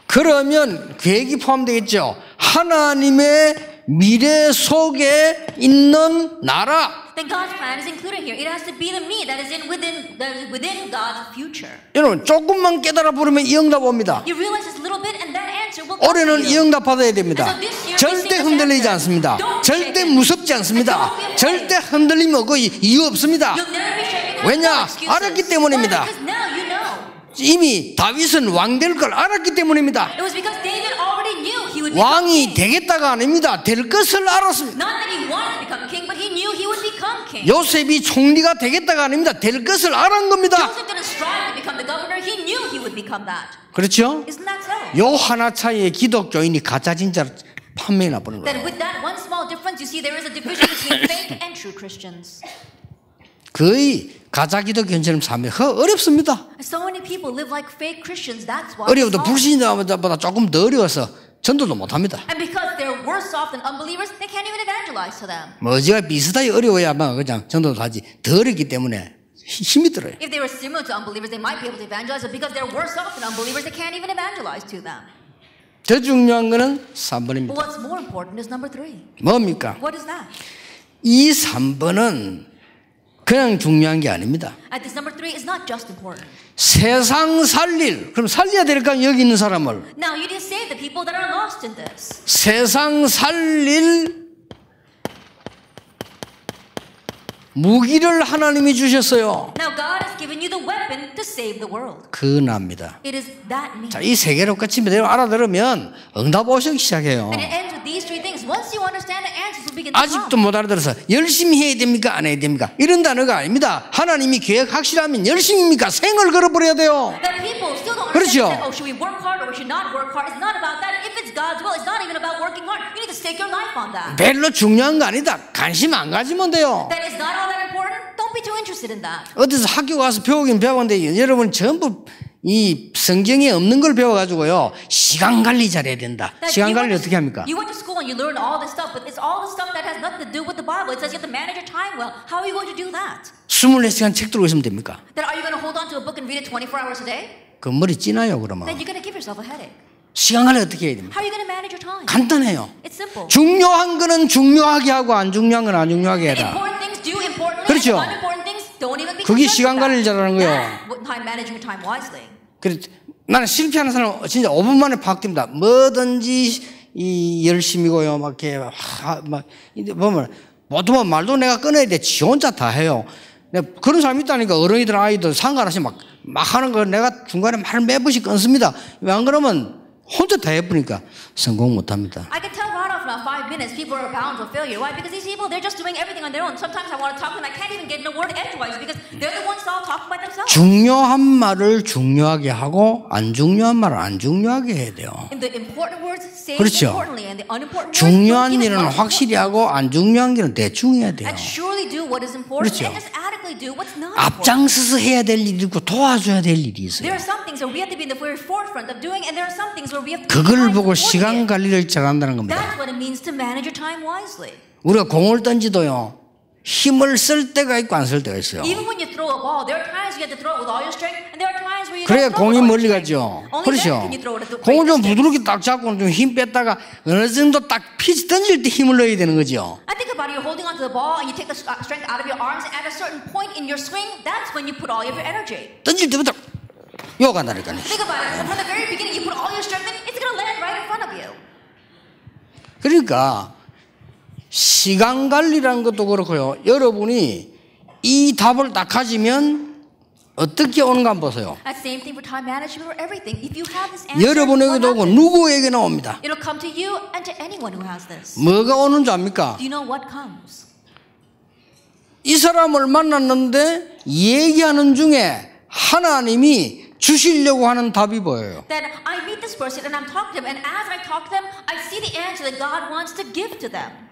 그러면 계획이 포함되겠죠. 하나님의 미래 속에 있는 나라. Then God's plan is included here. It has to be the me that is within God's future. 여러분 조금만 깨달아 보면 이 응답 옵니다. You realize this little bit, and that answer will come to 올해는 이 you. 응답 받아야 됩니다. 절대 흔들리지 않습니다. 절대 무섭지 않습니다. 절대 흔들림 없고 이유 없습니다. You'll never be shaken. 왜냐? 알았기 때문입니다. Because now you know. 이미 다윗은 왕 될 걸 알았기 때문입니다. It was because David already knew he would become 왕이 king. 되겠다가 아닙니다. 될 것을 알았습니다. Not that he wanted to become king, but he knew he would become king. 요셉이 총리가 되겠다가 아닙니다. 될 것을 알은 겁니다. Joseph didn't strive to become the governor. He knew he would become that. 그렇죠? Isn't that so? 요 하나 차이에 기독교인이 가짜 진짜 판명이 나버는 Then 거예요. with that one small difference, you see there is a division between fake and true Christians. 거의 가짜 기독교인처럼 살면 어렵습니다. So many people live like fake Christians. That's why. 어려워도 it's hard. 불신자보다 조금 더 어려워서 전도도 못합니다. And because they're worse off than unbelievers, they can't even evangelize to them. 뭐 어지가 비슷하게 어려워야만 그냥 전도도 하지 더 어렵기 때문에 힘이 들어요. If they were similar to unbelievers, they might be able to evangelize, but because they're worse off than unbelievers, they can't even evangelize to them. 더 중요한 거는 3번입니다. But what's more important is number 3. 뭡니까? What is that? 이 3번은 그냥 중요한 게 아닙니다. And this number 3 is not just important. 세상 살릴, 그럼 살려야 될까 여기 있는 사람을. Now you need to save the people that are lost in this. 세상 살릴 무기를 하나님이 주셨어요. Now God has given you the weapon to save the world. 그납니다. It is that means. 자, 이 세 개로 끝이 알아들으면 응답 오시기 시작해요. And it ends with these 3 things. Once you understand the answers will begin to 아직도 come. 못 알아들어서 열심히 해야 됩니까? 안 해야 됩니까? 이런 단어가 아닙니다. 하나님이 계획 확실하면 열심입니까? 생을 걸어버려야 돼요. That people still don't 그렇죠. understand. Oh, should we work hard or we should not work hard? It's not about that. If it's God's will, it's not even about working hard. You need to stake your life on that. 별로 중요한 거 아니다. 관심 안 가지면 돼요. That is not all that important. Don't be too interested in that. 어디서 학교 가서 배우긴 배웠는데 여러분 전부 이 성경에 없는 걸 배워가지고요. 시간 관리 잘해야 된다. 시간 관리 어떻게 합니까? You went to school and you learned all this stuff, but it's all the stuff that has nothing to do with the Bible. It says you have to manage your time well. How are you going to do that? 24시간 책 들고 있으면 됩니까? Then are you going to hold on to a book and read it 24 hours a day? 그 머리 찌나요 그러면. Then you're going to give yourself a headache. 시간 관리 어떻게 해야 됩니까? How are you going to manage your time? 간단해요. It's simple. 중요한 거는 중요하게 하고 안 중요한 건 안 중요하게 해라. Important things do importantly. 그렇죠. And unimportant things don't even be 그게 concerned 시간 관리를 about. 잘하는 거예요. That's time managing your time wisely. 그래, 나는 실패하는 사람 진짜 5분 만에 파악 됩니다. 뭐든지 이 열심이고요. 막 이렇게 막 이제 보면 보통 말도 내가 끊어야 돼. 지 혼자 다 해요. 그런 사람이 있다니까. 어른이들 아이들 상관없이 막 하는 거 내가 중간에 말 몇 번씩 끊습니다. 왜 안 그러면 혼자 다 해보니까 성공 못합니다. I can tell right off now 5 minutes people are bound to failure. Why? Because these people they're just doing everything on their own. Sometimes I want to talk and I can't even get in a word edgewise because they're the ones all talking by themselves. 중요한 말을 중요하게 하고 안 중요한 말을 안 중요하게 해야 돼요. And the important words say 그렇죠. importantly and the unimportant words 중요한 don't 일은 give it 확실히 하고 안 중요한 일은 대충 해야 돼요. and surely do what is important 그렇죠. and just adequately do what's not important. 앞장서서 해야 될 일이 있고 도와줘야 될 일이 있어요. There are some things that we have to be in the very forefront of doing and there are some things where we have to be 그걸 behind 보고 supporting 시간 it. 관리를 잘한다는 겁니다. That's what it means to manage your time wisely. 우리가 공을 던지도요. 힘을 쓸 때가 있고 안 쓸 때가 있어요. Even when you throw a ball, there are times you have to throw it with all your strength, and there are times where you 그래야 don't throw 공이 it with all 멀리 your strength. 가죠. Only 그렇죠. then can you throw it at the 공을 좀 great distance. 부드럽게 딱 잡고 좀 힘 뺐다가 어느 정도 딱 피치 던질 때 힘을 넣어야 되는 거죠. I think about it, you're holding onto the ball and you take the strength out of your arms, and at a certain point in your swing, that's when you put all of your energy. 던질 때부터 요간다니까요. Think about it. From the very beginning, you put all your strength in, it's going to land right in front of you. 그러니까 시간 관리라는 것도 그렇고요. 여러분이 이 답을 딱 가지면 어떻게 오는가 한번 보세요. That same thing for time management or everything. If you have this answer, 여러분에게도 오고 누구에게나 옵니다. it'll come to you and to anyone who has this. 뭐가 오는 줄 압니까? Do you know what comes? 이 사람을 만났는데 얘기하는 중에 하나님이 주시려고 하는 답이 보여요. That I meet this person and I'm talking to them, and as I talk to them, I see the answer that God wants to give to them.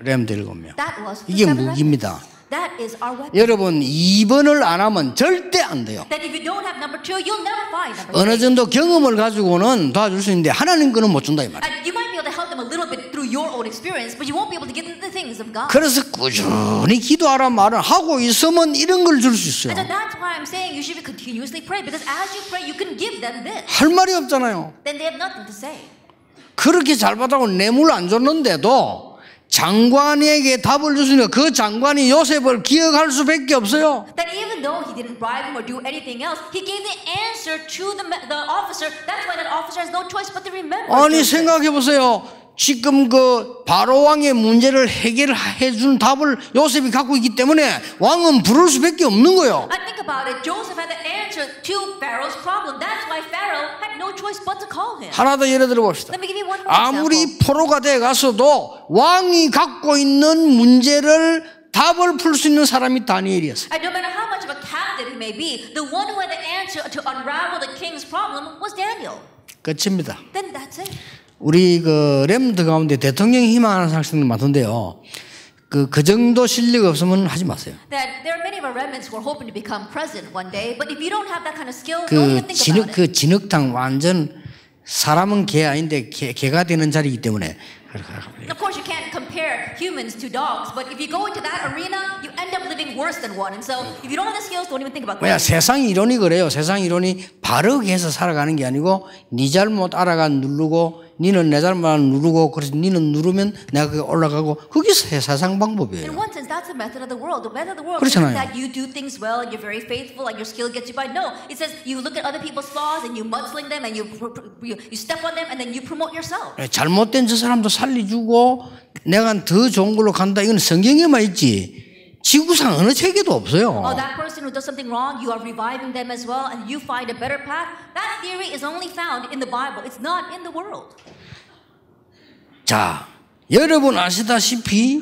렘드 7명. That was the 이게 7 무기입니다. That is our weapon. 여러분 2번을 안 하면 절대 안 돼요. That if you don't have number 2, you'll never find number 어느 3. 정도 경험을 가지고는 도와줄 수 있는데 하나님 거는 못 준다 이 말이에요. And you might be able to help them a little bit through your own experience, but you won't be able to give them the things of God. 그래서 꾸준히 기도하란 말은 하고 있으면 이런 걸 줄 수 있어요. And so that's why I'm saying you should be continuously praying, because as you pray, you can give them this. 할 말이 없잖아요. Then they have nothing to say. 그렇게 잘 받아고 뇌물 안 줬는데도 장관에게 답을 줬으니까 그 장관이 요셉을 기억할 수밖에 없어요. That even though he didn't bribe him or do anything else, he gave the answer to the officer. That's why that officer has no choice but to remember. 아니 Joseph. 생각해 보세요. 지금 그 바로 왕의 문제를 해결해 준 답을 요셉이 갖고 있기 때문에 왕은 부를 수밖에 없는 거예요. I think about it. Joseph had the answer to Pharaoh's problem. That's why Pharaoh had no choice but to call him. 하나 더 예를 들어 봅시다. Let me give you one more 아무리 example. 포로가 돼 가서도 왕이 갖고 있는 문제를 답을 풀 수 있는 사람이 다니엘이었어요. And no matter how much of a captive he may be, the one who had the answer to unravel the king's problem was Daniel. 끝입니다. Then that's it. 우리 그 렘드 가운데 대통령 희망하는 학생들 많던데요. 그 정도 실력 없으면 하지 마세요. That there are many of our remnants who are hoping to become president one day, but if you don't have that kind of skill, don't even think about it. 그 진흙탕 완전 사람은 개 아닌데 개가 되는 자리이기 때문에. Of course, you can't can't compare humans to dogs, but if you go into that arena, you end up living worse than one. And so, if you don't have the skills, don't even think about 뭐야, that. 세상 이론이 그래요. 세상 이론이 바르게 해서 살아가는 게 아니고 네 잘못 알아가 누르고 니는 내 잘못 누르고 그래서 니는 누르면 내가 그게 올라가고 그게 세상 In 방법이에요. one sense, that's the method of the world. The method of the world 그렇잖아요. isn't that you do things well and you're very faithful and your skill gets you by. No, it says you look at other people's flaws and you mudsling them and you step on them and then you promote yourself. 잘못된 저 사람도 살려주고 내가 더 좋은 걸로 간다. 이건 성경에만 있지. 지구상 어느 책에도 없어요. Oh, that person who does something wrong, you are reviving them as well and you find a better path. That theory is only found in the Bible. It's not in the world. 자, 여러분 아시다시피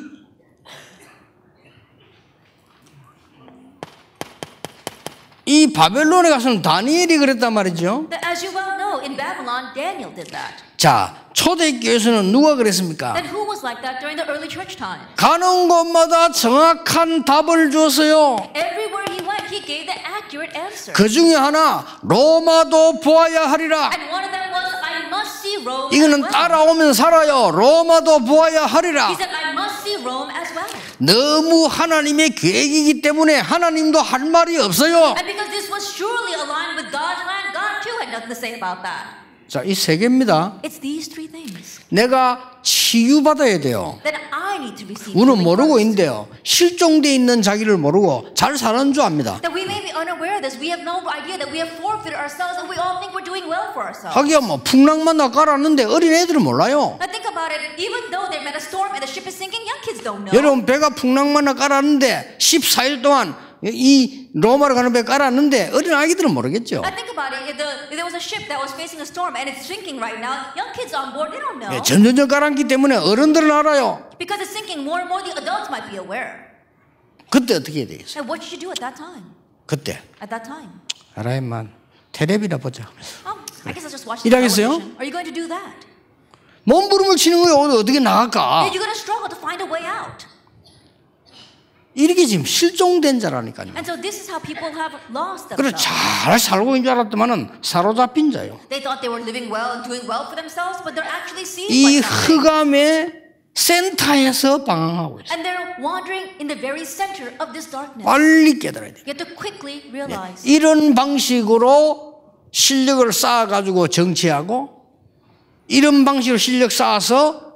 이 바벨론에 가서는 다니엘이 그랬단 말이죠. As you well know, in Babylon, Daniel did that. 자, 초대교회에서는 누가 그랬습니까? Then who was like that during the early church time? 가는 곳마다 정확한 답을 줬어요. Everywhere he went, he gave the accurate answer. 그 중에 하나 로마도 보아야 하리라. And one of them was, I must see Rome 이거는 as well. 따라오면 살아요. 로마도 보아야 하리라. He said, I must see Rome as well. 너무 하나님의 계획이기 때문에 하나님도 할 말이 없어요. And because this was surely aligned with God's plan, God too had nothing to say about that. 자, 이 세 개입니다. It's these three things 내가 치유받아야 돼요. that I need to receive. 우리는 healing 모르고 first. 있는데요. 실종돼 있는 자기를 모르고 잘 사는 줄 압니다. That we may be unaware of this. We have no idea that we have forfeited ourselves and we all think we're doing well for ourselves. 하기야 뭐 풍랑만 나 깔았는데 어린 애들은 몰라요. Now think about it. Even though they're met a storm and the ship is sinking, young kids don't know. 여러분 배가 풍랑만 나 깔았는데 14일 동안 이 로마로 가는 배 깔았는데 어린 아기들은 모르겠죠. Now think about it. If there was a ship that was facing a storm and it's sinking right now, young kids on board, they don't know. 점점점 깔았기 때문에 어른들은 알아요. Because it's sinking more and more, the adults might be aware. 그때 어떻게 해야 되겠어요? And what should you do at that time? 그때 At that time? 알아야만 텔레비나 보자. I guess I'll just watch the 일하겠어요? television. Are you going to do that? 몸부림을 치는 거예요. 어떻게 나갈까? You're going to struggle to find a way out. 이렇게 지금 실종된 자라니까요. And so this is how people have lost 그래 themselves. 잘 살고 있는 줄 알았더만은 사로잡힌 자요. They thought they were living well and doing well for themselves, but they're actually seized 이 by something. 흑암의 센터에서 방황하고 있어요. And they're wandering in the very center of this darkness. 빨리 깨달아야 돼요. You have to quickly realize. 이런 방식으로 실력을 쌓아가지고 정치하고 이런 방식으로 실력 쌓아서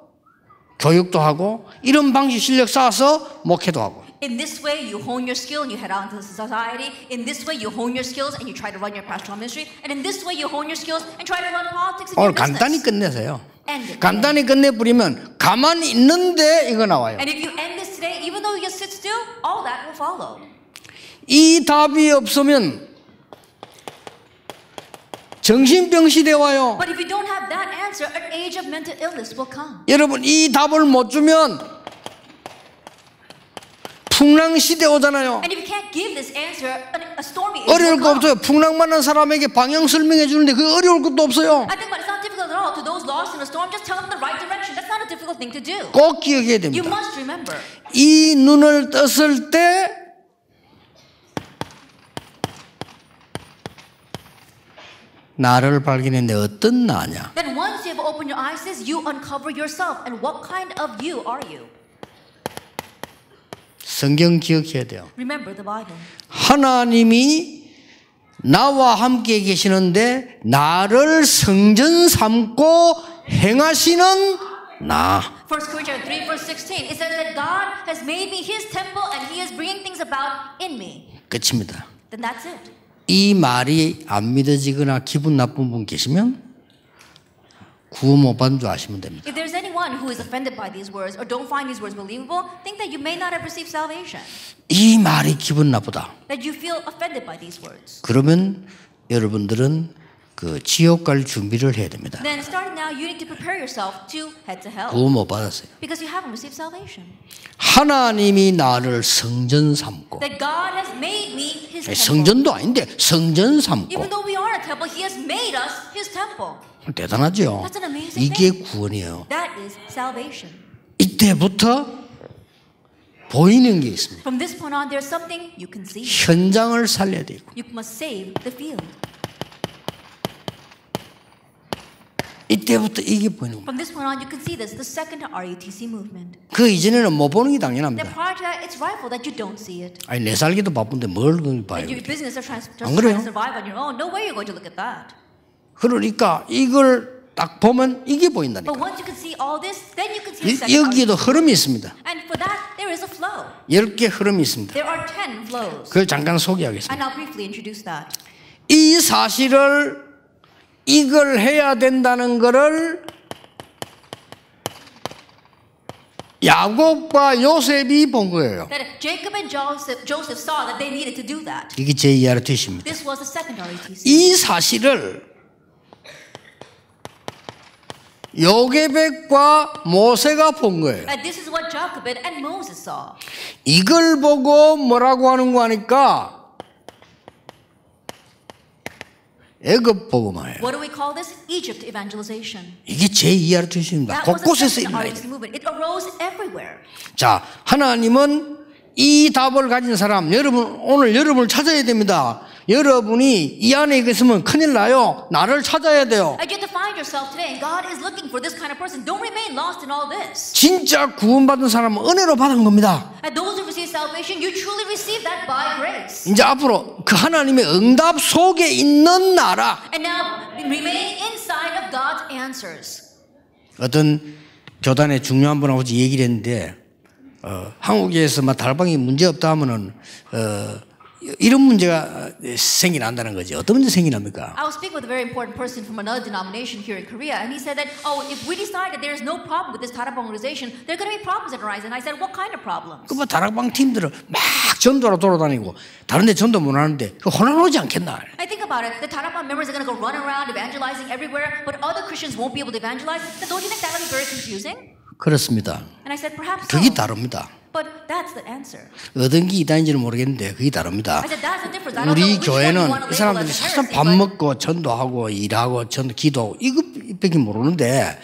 교육도 하고 이런 방식 실력 쌓아서 목회도 하고 In this way, you hone your skill and you head out into society. In this way, you hone your skills and you try to run your pastoral ministry. And in this way, you hone your skills and try to run politics in your 오늘 간단히 business. 끝내세요. End it. 간단히 끝내버리면 가만히 있는데 이거 나와요. And if you end this today, even though you just sit still, all that will follow. 이 답이 없으면 정신병 시대 와요. But if you don't have that answer, an age of mental illness will come. 여러분 이 답을 못 주면 풍랑 시대 오잖아요. And if you can't give this answer, a stormy age 어려울 will 거 come. 없어요. 풍랑 만난 사람에게 방향 설명해 주는데 그 어려울 것도 없어요. I think but it's not difficult at all. To those lost in a storm, just tell them the right direction. That's not a difficult thing to do. 꼭 기억해야 You 됩니다. must remember. 이 눈을 떴을 때 나를 발견했는데 어떤 나냐? Then once you have opened your eyes, you uncover yourself. And what kind of you are you? 성경 기억해야 돼요. Remember the Bible. 하나님이 나와 함께 계시는데 나를 성전 삼고 행하시는 나. 1 Corinthians 3 verse 16. It says that God has made me His temple and He is bringing things about in me. 끝입니다. Then that's it. 이 말이 안 믿어지거나 기분 나쁜 분 계시면 구원 못 받은 줄 아시면 됩니다. If there's anyone who is offended by these words or don't find these words believable, think that you may not have received salvation. 이 말이 기분 나쁘다. That you feel offended by these words. 그러면 여러분들은 그 지옥 갈 준비를 해야 됩니다. Then starting now, you need to prepare yourself to head to hell. 구원 못 받았어요. Because you haven't received salvation. 하나님이 나를 성전 삼고 That God has made me His temple. 성전도 아닌데 성전 삼고 Even though we are a temple, He has made us His temple. 대단하죠. That's an amazing 이게 thing. 구원이에요. That is salvation. 이때부터 보이는 게 있습니다. From this point on, there's something you can see. 현장을 살려야 되고 You must save the field. 이때부터 이게 보이는 겁니다. From this point on, you can see this, the second RUTC movement. 그 이전에는 못 보는 게 Then 당연합니다. prior to that, it's rightful that you don't see it. 아니 내 살기도 바쁜데 뭘 그걸 봐요. And your business are just 안 trying 그래요? to survive on your own. No way you're going to look at that. 그러니까 이걸 딱 보면 이게 But 보인다니까. once you can see all this, then you can see the second 여기에도 RUTC. 흐름이 있습니다. And for that, there is a flow. 10개 흐름이 있습니다. There are 10 flows. 그걸 잠깐 소개하겠습니다. And I'll briefly introduce that. 이 사실을 이걸 해야 된다는 것을 야곱과 요셉이 본 거예요. That Jacob and Joseph saw that they needed to do that. 이게 제2RTC입니다. This was the second RUTC. 이 사실을 요게벳과 모세가 본 거예요. And this is what Jacob and Moses saw. 이걸 보고 뭐라고 하는 거 하니까 애굽 복음화예요. What do we call this? Egypt evangelization. 이게 제2RTC입니다. That was the 곳곳에서 second 일어나요. RUTC movement. It arose everywhere. 자, 하나님은 이 답을 가진 사람, 여러분 오늘 여러분을 찾아야 됩니다. 여러분이 이 안에 있으면 큰일 나요. 나를 찾아야 돼요. And you have to find yourself today, and God is looking for this kind of person. Don't remain lost in all this. 진짜 구원받은 사람은 은혜로 받은 겁니다. And those who receive salvation, you truly receive that by grace. 이제 앞으로 그 하나님의 응답 속에 있는 나라. And now remain inside of God's answers. 어떤 교단의 중요한 분하고 얘기를 했는데 한국에서 막 달방이 문제 없다 하면은 이런 문제가 생겨난다는 거지. 어떤 문제 생겨납니까? I was speaking with a very important person from another denomination here in Korea, and he said that, if we decide that there is no problem with this Tarab organization, there are going to be problems that arise. And I said, what kind of problems? 그 뭐 다락방 팀들은 막 전도로 돌아다니고 다른데 전도 못 하는데 그 혼란하지 않겠나? I think about it. The Tarab members are going to go run around evangelizing everywhere, but other Christians won't be able to evangelize. Then don't you think that would be very confusing? 그렇습니다. And I said, perhaps so. 그게 다릅니다. But that's the answer. 어떤 게 이단인지는 모르겠는데 그게 다릅니다. I said, that's the difference. I don't know 우리 which one you 교회는 want to 이 label 사람들이 as a 사실 heresy, 밥 but 먹고 전도하고 일하고 기도 이것밖에 모르는데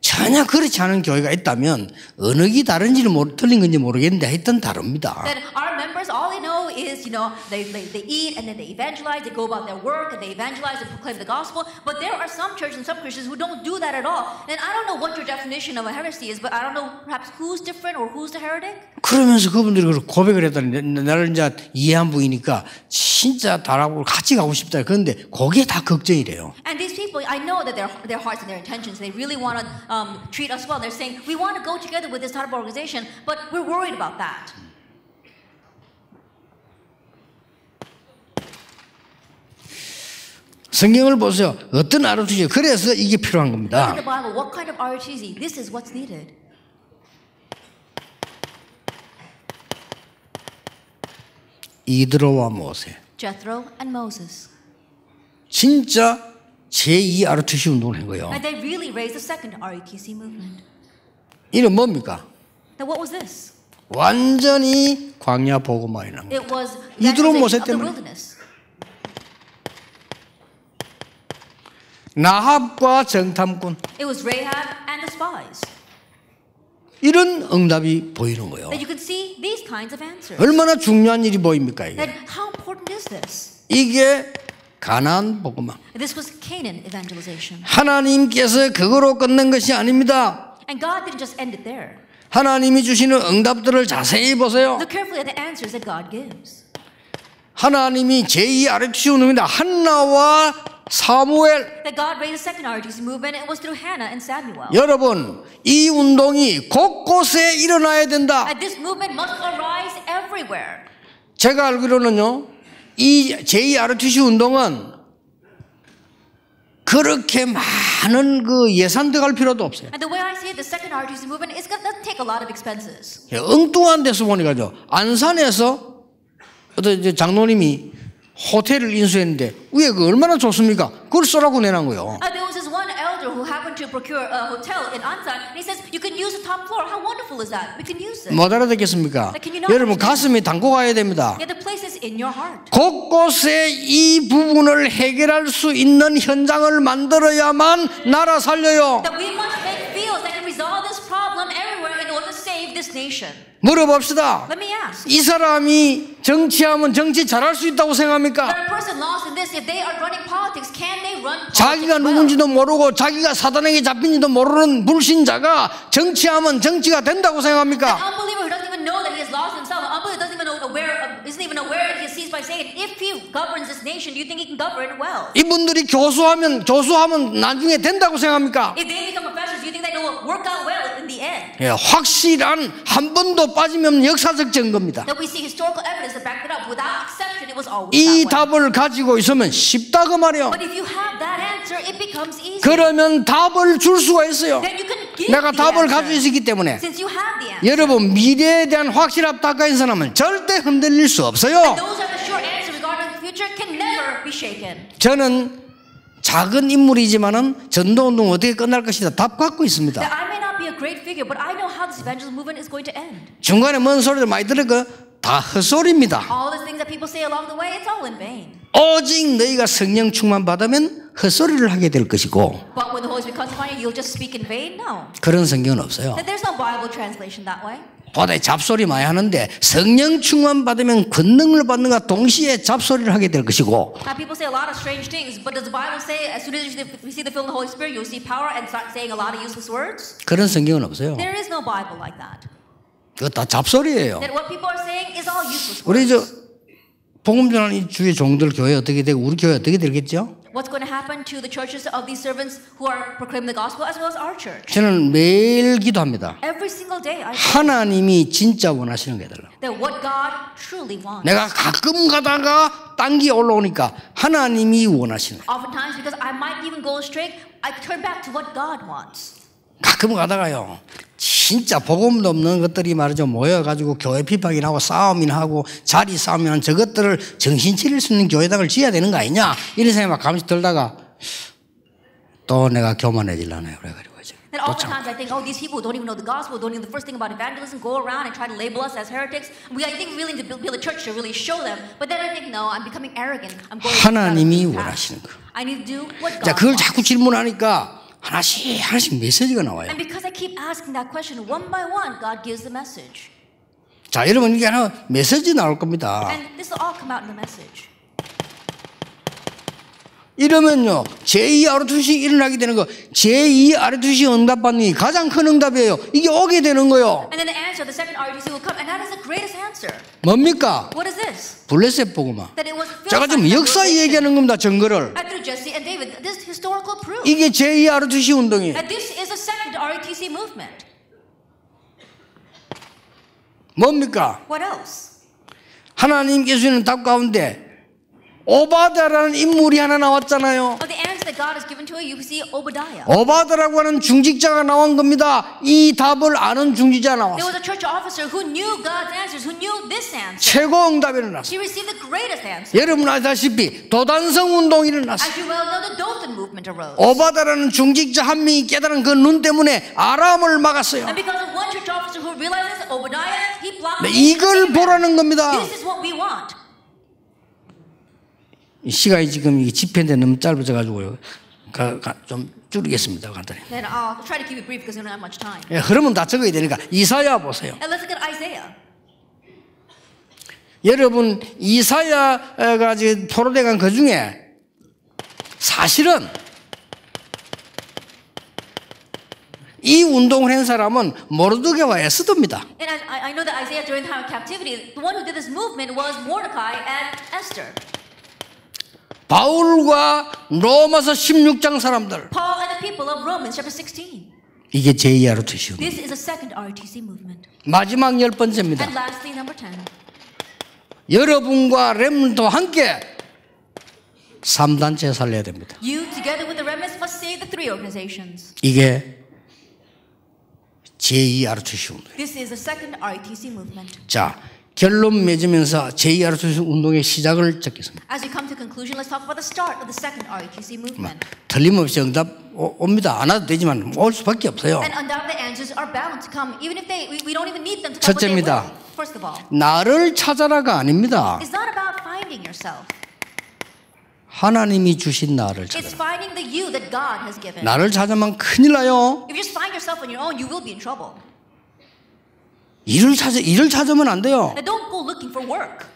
전혀 그렇지 않은 교회가 있다면 어느 게 다른지는 틀린 건지 모르겠는데 하여튼 다릅니다. that our members, all they know is, they eat and then they evangelize, they go about their work and they evangelize and proclaim the gospel. But there are some churches and some Christians who don't do that at all. And I don't know what your definition of a heresy is, but I don't know perhaps who's different or who's the heretic. 그러면서 그분들이 고백을 했다니 나를 이제 이해한 분이니까 진짜 다락으로 같이 가고 싶다. 그런데 그게 다 걱정이래요. And these people, I know that their hearts and their intentions, they really want to treat us well. They're saying, we want to go together with this type of organization, but we're worried about that. 성경을 보세요. 어떤 RUTC 그래서 이게 필요한 Look 겁니다. at the Bible. What kind of RUTC? This is what's needed. 이드로와 모세. Jethro and Moses. 진짜 제2RUTC 운동을 한 거예요. And they really raised the second RUTC movement. 이는 뭡니까? Now what was this? 완전히 광야 복음화라는 거예요. It was 이드로 모세 evangelization of the 때문에. wilderness. 나합과 정탐꾼 It was Rahab and the spies. 이런 응답이 보이는 거예요. That you can see these kinds of answers. 얼마나 중요한 일이 보입니까 이게? That how important is this? 이게 가나안 복음화. This was Canaan evangelization. 하나님께서 그거로 끝낸 것이 아닙니다. And God didn't just end it there. 하나님이 주시는 응답들을 자세히 보세요. Look carefully at the answers that God gives. 하나님이 제2RUTC 운동입니다. 한나와 사무엘. That God raised the second RUTC movement, and it was through Hannah and Samuel. 여러분, 이 운동이 곳곳에 일어나야 된다. And this movement must arise everywhere. 제가 알기로는요, 이 제2RUTC 운동은 그렇게 많은 그 예산 들어갈 필요도 없어요. And the way I see it, the second RUTC movement doesn't take a lot of expenses. 엉뚱한 데서 보니까요, 안산에서 어떤 장로님이 호텔을 인수했는데 위에 그 얼마나 좋습니까? 그걸 써라고 내놓은 거예요. There was this one elder who happened to procure a hotel in Ansan, and he says, "You can use the top floor. How wonderful is that? We can use it." 못 알아듣겠습니까? 여러분 가슴에 담고 가야 됩니다. Yeah, the place is in your heart. 곳곳에 이 부분을 해결할 수 있는 현장을 만들어야만 나라 살려요. That we must make fields that can resolve this problem everywhere in order to save this nation. 물어봅시다. Let me ask. 이 사람이 정치하면 정치 잘할 수 있다고 생각합니까? That a person lost in this, if they are running politics, can they run politics 자기가 well? 누군지도 모르고 자기가 사단에게 잡힌지도 모르는 불신자가 정치하면 정치가 된다고 생각합니까? An unbeliever who doesn't even know that he has lost himself, an unbeliever doesn't even isn't even aware that he is seized by Satan. If he governs this nation, do you think he can govern well? 이분들이 교수하면 나중에 된다고 생각합니까? If they become professors, do you think they will work out well in the end? 예, 확실한 한 번도 빠지면 역사적 증거입니다. That we see historical evidence to back it up. Without exception, it was always 이 that way. 답을 가지고 있으면 쉽다 그 말이요. But if you have that answer, it becomes easy. 그러면 답을 줄 수가 있어요. Then you can give 내가 the 답을 answer. 가지고 있기 때문에. Since you have the answer. 여러분 미래에 대한 확실함 닦아 있는 사람은 절대 흔들릴 수 없어요. Those who have a sure answer regarding the future can never be shaken. 저는 작은 인물이지만은 전도운동 어떻게 끝날 것이다 답 갖고 있습니다. That I may not be a great figure, but I know how this evangelism movement is going to end. 중간에 뭔 소리를 많이 들으니까 다 헛소리입니다. All the things that people say along the way, it's all in vain. 오직 너희가 성령 충만 받으면 헛소리를 하게 될 것이고 But when the Holy Spirit comes upon you, you'll just speak in vain? No. 그런 성경은 없어요. That there's no Bible translation that way. 보다 잡소리 많이 하는데 성령 충만 받으면 권능을 받는 것과 동시에 잡소리를 하게 될 것이고 Now people say a lot of strange things, but does the Bible say as soon as you receive the filling of the Holy Spirit, you'll see power and start saying a lot of useless words? 그런 성경은 없어요. There is no Bible like that. 그거 다 잡소리예요. That what people are saying is all useless 우리 words. 복음 전하는 이 주의 종들 교회 어떻게 되고 우리 교회 어떻게 되겠죠? What's going to happen to the churches of these servants who are proclaiming the gospel as well as our church? 저는 매일 기도합니다. Every single day I pray 하나님이 진짜 원하시는 게 해달라. that what God truly wants. 내가 가끔 가다가 딴기 올라오니까 하나님이 원하시는 거예요. Oftentimes because I might even go astray, I turn back to what God wants. 가끔 가다가요. 진짜 복음도 없는 것들이 말이죠. 모여가지고 교회 핍박이나 하고 싸움이나 하고 자리 싸움이나 하는 저것들을 정신 차릴 수 있는 교회당을 지어야 되는 거 아니냐 이런 생각이 막 가만히 들다가 또 내가 교만해질라네요. 그래가지고 And oftentimes I think, oh, these people who don't even know the gospel, don't even know the first thing about evangelism, go around and try to label us as heretics. I think we really need to build a church to really show them. But then I think, no, I'm becoming arrogant. I'm going 하나님이 to 원하시는 거. I need to do what 자, God 그걸 wants. 자꾸 질문하니까 하나씩 메시지가 나와요. And because I keep asking that question, one by one, God gives the message. 자, 여러분 이게 하나 메시지 나올 겁니다. And this will all come out in the message. 이러면요, 제2 아르투시 일어나게 되는 거, 제2 아르투시 응답받는 게 가장 큰 응답이에요. 이게 오게 되는 거요. And then the answer, the second RUTC will come, and that is the greatest answer. 뭡니까? What is this? 블레셋 복음아. That it was 제가 지금 역사 얘기하는 겁니다, 증거를. And through Jesse and David, this historical proof. 이게 제2 아르투시 운동이에요. That this is a second RUTC movement. 뭡니까? What else? 하나님께서 주는 답 가운데 오바다라는 인물이 하나 나왔잖아요. The answer that God has given to you, you see Obadiah. 오바다라고 하는 중직자가 나온 겁니다. 이 답을 아는 중직자가 There 나왔어요. was a church officer who knew God's answers, who knew this answer. 최고 응답이 일어났어요. He received the greatest answer. 여러분 아시다시피 도단성 운동이 일어났어요. As you well know, the Dothan movement arose. 오바다라는 중직자 한 명이 깨달은 그 눈 때문에 아람을 막았어요. And because of one church officer who realizes Obadiah, he blocked. 이걸 보라는 겁니다. This is what we want. 시간이 지금 집회인데 너무 짧아져가지고요. 좀 줄이겠습니다. 간단히. Then I'll try to keep it brief because we don't have much time. 예, 흐름은 다 적어야 되니까 이사야 보세요. And let's look at Isaiah. 여러분 이사야가 지금 포로돼간 그 중에 사실은 이 운동을 한 사람은 모르드게와 에스더입니다. And I know that Isaiah during the time of captivity, the one who did this movement was Mordecai and Esther. 바울과 로마서 16장 사람들. Paul and the people of Romans chapter 16. 이게 제2아르투시 운동. This is a second RUTC movement. 마지막 10번째입니다. And lastly, number 10. 여러분과 렘넌트와 함께 3단체 살려야 됩니다. You, together with the remnants, must save the three organizations. 이게 제2아르투시 운동. This is the second RUTC movement. 자, 결론 맺으면서 제2아르투시 운동의 시작을 적겠습니다. As we come to conclusion, let's talk about the start of the second RUTC movement. 틀림없이 응답 옵니다. 안 와도 되지만 올 수밖에 없어요. And undoubtedly answers are bound to come, even if we don't even need them to come. But they 첫째입니다. will. First of all, 나를 찾아라가 아닙니다. it's not about finding yourself. 하나님이 주신 나를 It's 찾아라. finding the you that God has given. 나를 찾으면 큰일 나요. If you just find yourself on your own, you will be in trouble. 일을 찾으면 안 돼요. Now don't go looking for work.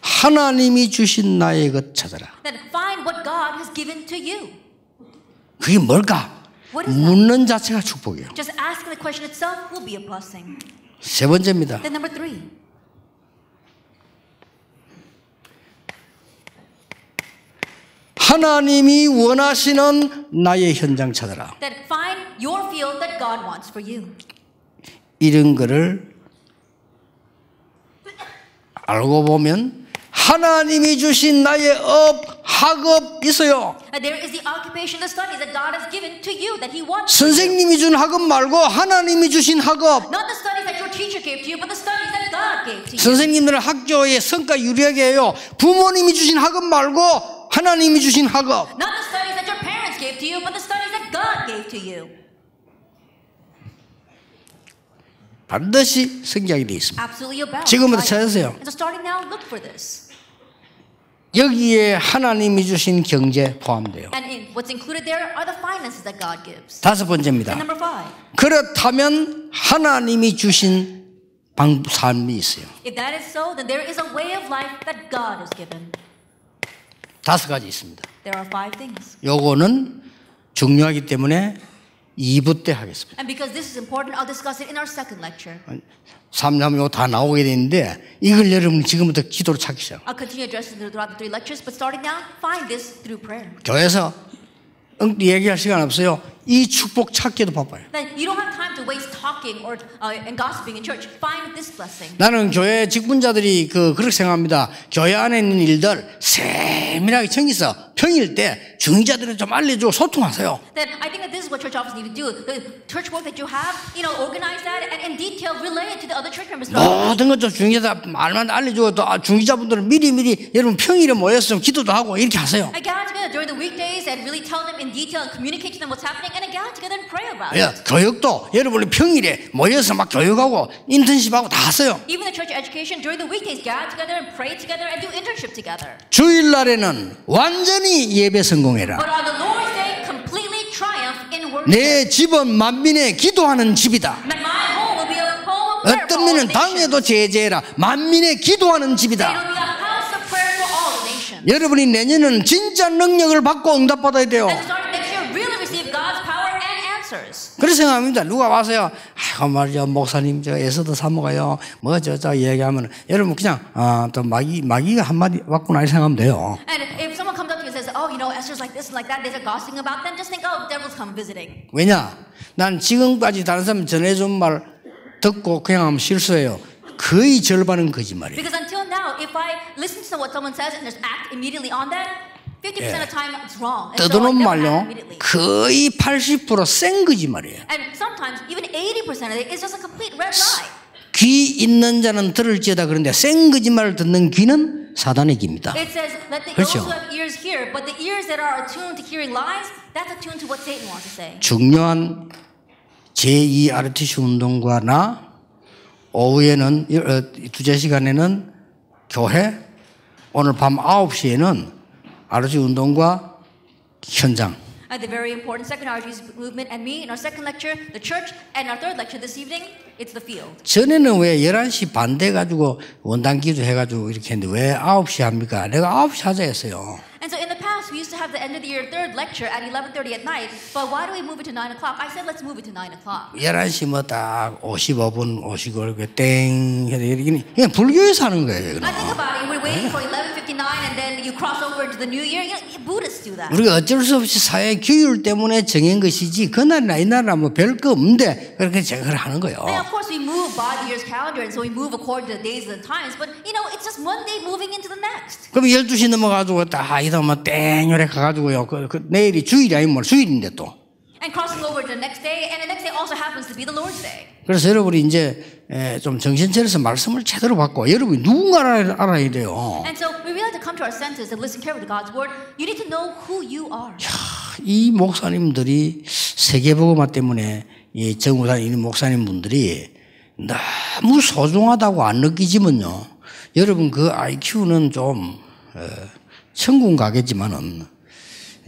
하나님이 주신 나의 것 찾아라. Then find what God has given to you. 그게 뭘까? What is that? 묻는 자체가 축복이에요. Just asking the question itself will be a blessing. 세 번째입니다. Then number 3. 하나님이 원하시는 나의 현장 찾아라. Then find your field that God wants for you. 이런 거를 알고 보면 하나님이 주신 나의 학업 있어요. And there is the occupation, the studies that God has given to you that He wants. 선생님이 준 학업 말고 하나님이 주신 학업. Not the studies that your teacher gave to you, but the studies that God gave to you. 선생님들은 학교의 성과 유리하게 해요. 부모님이 주신 학업 말고 하나님이 주신 학업. Not the studies that your parents gave to you, but the studies that God gave to you. 반드시 성장이 되어 있습니다. Absolutely about. 지금부터 찾으세요. And so starting now, look for this. 여기에 하나님이 주신 경제 포함돼요. And what's included there are the finances that God gives. 다섯 번째입니다. And number 5. 그렇다면 하나님이 주신 삶이 있어요. If that is so, then there is a way of life that God has given. 다섯 가지 있습니다. There are 5 things. 요거는 중요하기 때문에 2부 때 하겠습니다. And because this is important, I'll discuss it in our second lecture. 3년 요 다 나오게 되는데 이걸 여러분 지금부터 기도로 찾기 시작. I'll continue addressing it throughout the 3 lectures, but starting now, find this through prayer. 교회에서 얘기할 시간 없어요. 이 축복 찾기도 바빠요. Then you don't have time to waste talking or and gossiping in church. Find this blessing. 나는 교회 직분자들이 그렇게 생각합니다. 교회 안에 있는 일들 세밀하게 챙겨서 평일 때 중위자들은 좀 알려주고 소통하세요. Then I think that this is what church office need to do. The church work that you have, organize that and in detail relay it to the other church members. 모든 것 좀 중위자들 말만 알려주고 또 중위자분들은 미리 여러분 평일에 모여서 좀 기도도 하고 이렇게 하세요. I gather together during the weekdays and really tell them in detail and communicate to them what's happening and I gather together and pray about it. 교육도 여러분이 평일에 모여서 막 교육하고 인턴십하고 다 하세요. Even the church education during the weekdays gather together and pray together and do internship together. 주일날에는 완전히 예배 성공해라. But on the Lord's day, completely triumph in worship. 내 집은 만민의 기도하는 집이다. And my home will be a home of prayer 어떤 for all 면은 the nations. 당에도 제재해라. 만민의 기도하는 It 집이다. will be a house of prayer for all the nations. 여러분이 내년에는 진짜 능력을 받고 응답받아야 돼요. And starting next year, really receive God's power and answers. 그런 생각합니다. 누가 와서요. 아이고 말이야 목사님 저 에서도 사모가요. 뭐 저저 얘기하면 여러분 그냥 또 마귀가 한마디 왔구나 이렇게 생각하면 돼요. And if someone comes up to you and says, oh, Esther's like this and like that, they're gossiping about them, just think, oh, the devil's come visiting. 왜냐? 난 지금까지 다른 사람 전해준 말 듣고 그냥 하면 실수해요. 거의 절반은 거짓말이에요. Because until now, if I listen to what someone says and just act immediately on that, 50% of the time it's wrong. And so I 떠드는 never act 말요. immediately. 거의 80%센 거짓말이에요. And sometimes even 80% of it is just a complete red lie. 귀 있는 자는 들을지어다 그런데 센 거짓말을 듣는 귀는 사단의 귀입니다. It says that they 그렇죠. also have ears here, but the ears that are attuned to hearing lies, that's attuned to what Satan wants to say. 중요한 제2 RTC 운동과 나 오후에는 2제 시간에는 교회 오늘 밤 9시에는 RTC 운동과 현장 At the very important second RG's movement and me in our second lecture, the church, and our third lecture this evening, it's the field. 전에는 왜 11시 반 돼가지고 원단 기도 해가지고 이렇게 했는데 왜 9시 합니까? 내가 9시 하자 했어요. And so in the past, we used to have the end of the year third lecture at 11:30 at night, but why do we move it to 9 o'clock? I said let's move it to 9 o'clock. 11시 뭐 딱 55분 오시고 이렇게 땡 해도 그냥 불교에서 하는 거예요. I think about it, we're waiting for 11:59 and then you cross over into the new year. Buddhists do that. 우리가 어쩔 수 없이 사회 규율 때문에 정한 것이지 그날이나 이날이나 뭐 별 거 없는데 그렇게 제가 하는 거예요. And of course we move by the year's calendar and so we move according to the days and the times, but it's just one day moving into the next. 그럼 12시 넘어가지고 딱 이다 뭐 땡요래 가가지고요. 내일이 주일이 아니면 주일인데 또. And crossing over to the next day, and the next day also happens to be the Lord's day. 그래서 여러분이 이제 좀 정신 차려서 말씀을 제대로 받고 여러분이 누군가를 알아야 돼요. And so we really have to come to our senses and listen carefully to God's word. You need to know who you are. 이 목사님들이 세계복음화 때문에 이 정우산 이 목사님분들이 너무 소중하다고 안 느끼지만요. 여러분 그 IQ는 좀 천국 가겠지만은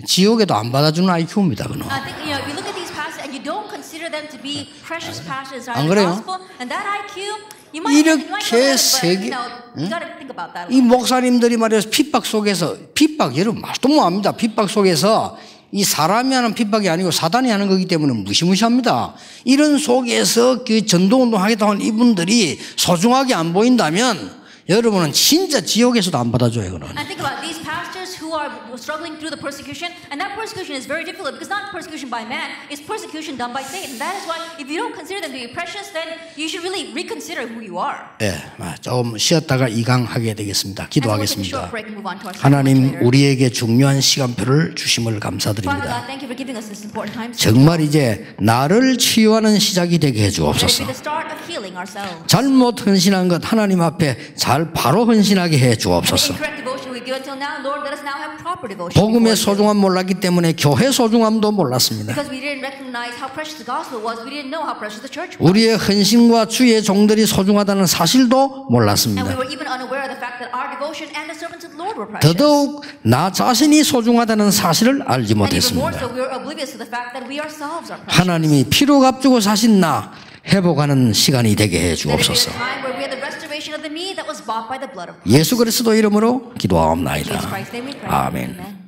지옥에도 안 받아주는 IQ입니다. 그는. I think if you look at these passages and you you don't consider them to be precious passages 안 in the 그래요? gospel, and that IQ, you might know 이렇게 that, but 세계, you got to think about that. 이 목사님들이 말해서 핍박 속에서, 핍박, 여러분 말도 못합니다. 핍박 속에서 이 사람이 하는 핍박이 아니고 사단이 하는 거기 때문에 무시무시합니다. 이런 속에서 그 전도운동 하겠다고 하는 이분들이 소중하게 안 보인다면 여러분은 진짜 지옥에서도 안 받아줘요, 이거는. And think about these pastors who are struggling through the persecution, and that persecution is very difficult because not persecution by man, it's persecution done by Satan. That is why if you don't consider them to be precious, then you should really reconsider who you are. 예, 조금 쉬었다가 이강하게 되겠습니다. 기도하겠습니다. break and move on to our 하나님, later. 우리에게 중요한 시간표를 주심을 Father 감사드립니다. God, thank you for giving us this important time. 정말 이제 나를 치유하는 시작이 되게 Let it 해주옵소서. be the start of healing ourselves. 잘못 헌신한 것 하나님 앞에 잘 바로 헌신하게 해 The 주옵소서. incorrect devotion we give until now, Lord, let us now have proper devotion. 복음의 before you. 소중함 몰랐기 때문에 교회 소중함도 몰랐습니다. Because we didn't recognize how precious the gospel was, we didn't know how precious the church was. 우리의 헌신과 주의 종들이 소중하다는 사실도 And we 몰랐습니다. were even unaware of the fact that our devotion and the servants of the Lord were precious. 더더욱 나 자신이 소중하다는 사실을 알지 And even more 못했습니다. so, we were oblivious to the fact that we ourselves are precious. 하나님이 피로 값주고 사신 나 회복하는 시간이 되게 해 Let it be a 주옵소서. time where we have the restoration of the me that was bought by the blood of Christ. 예수 그리스도 이름으로 In 기도하옵나이다. Jesus Christ's name we pray. 아멘. Amen.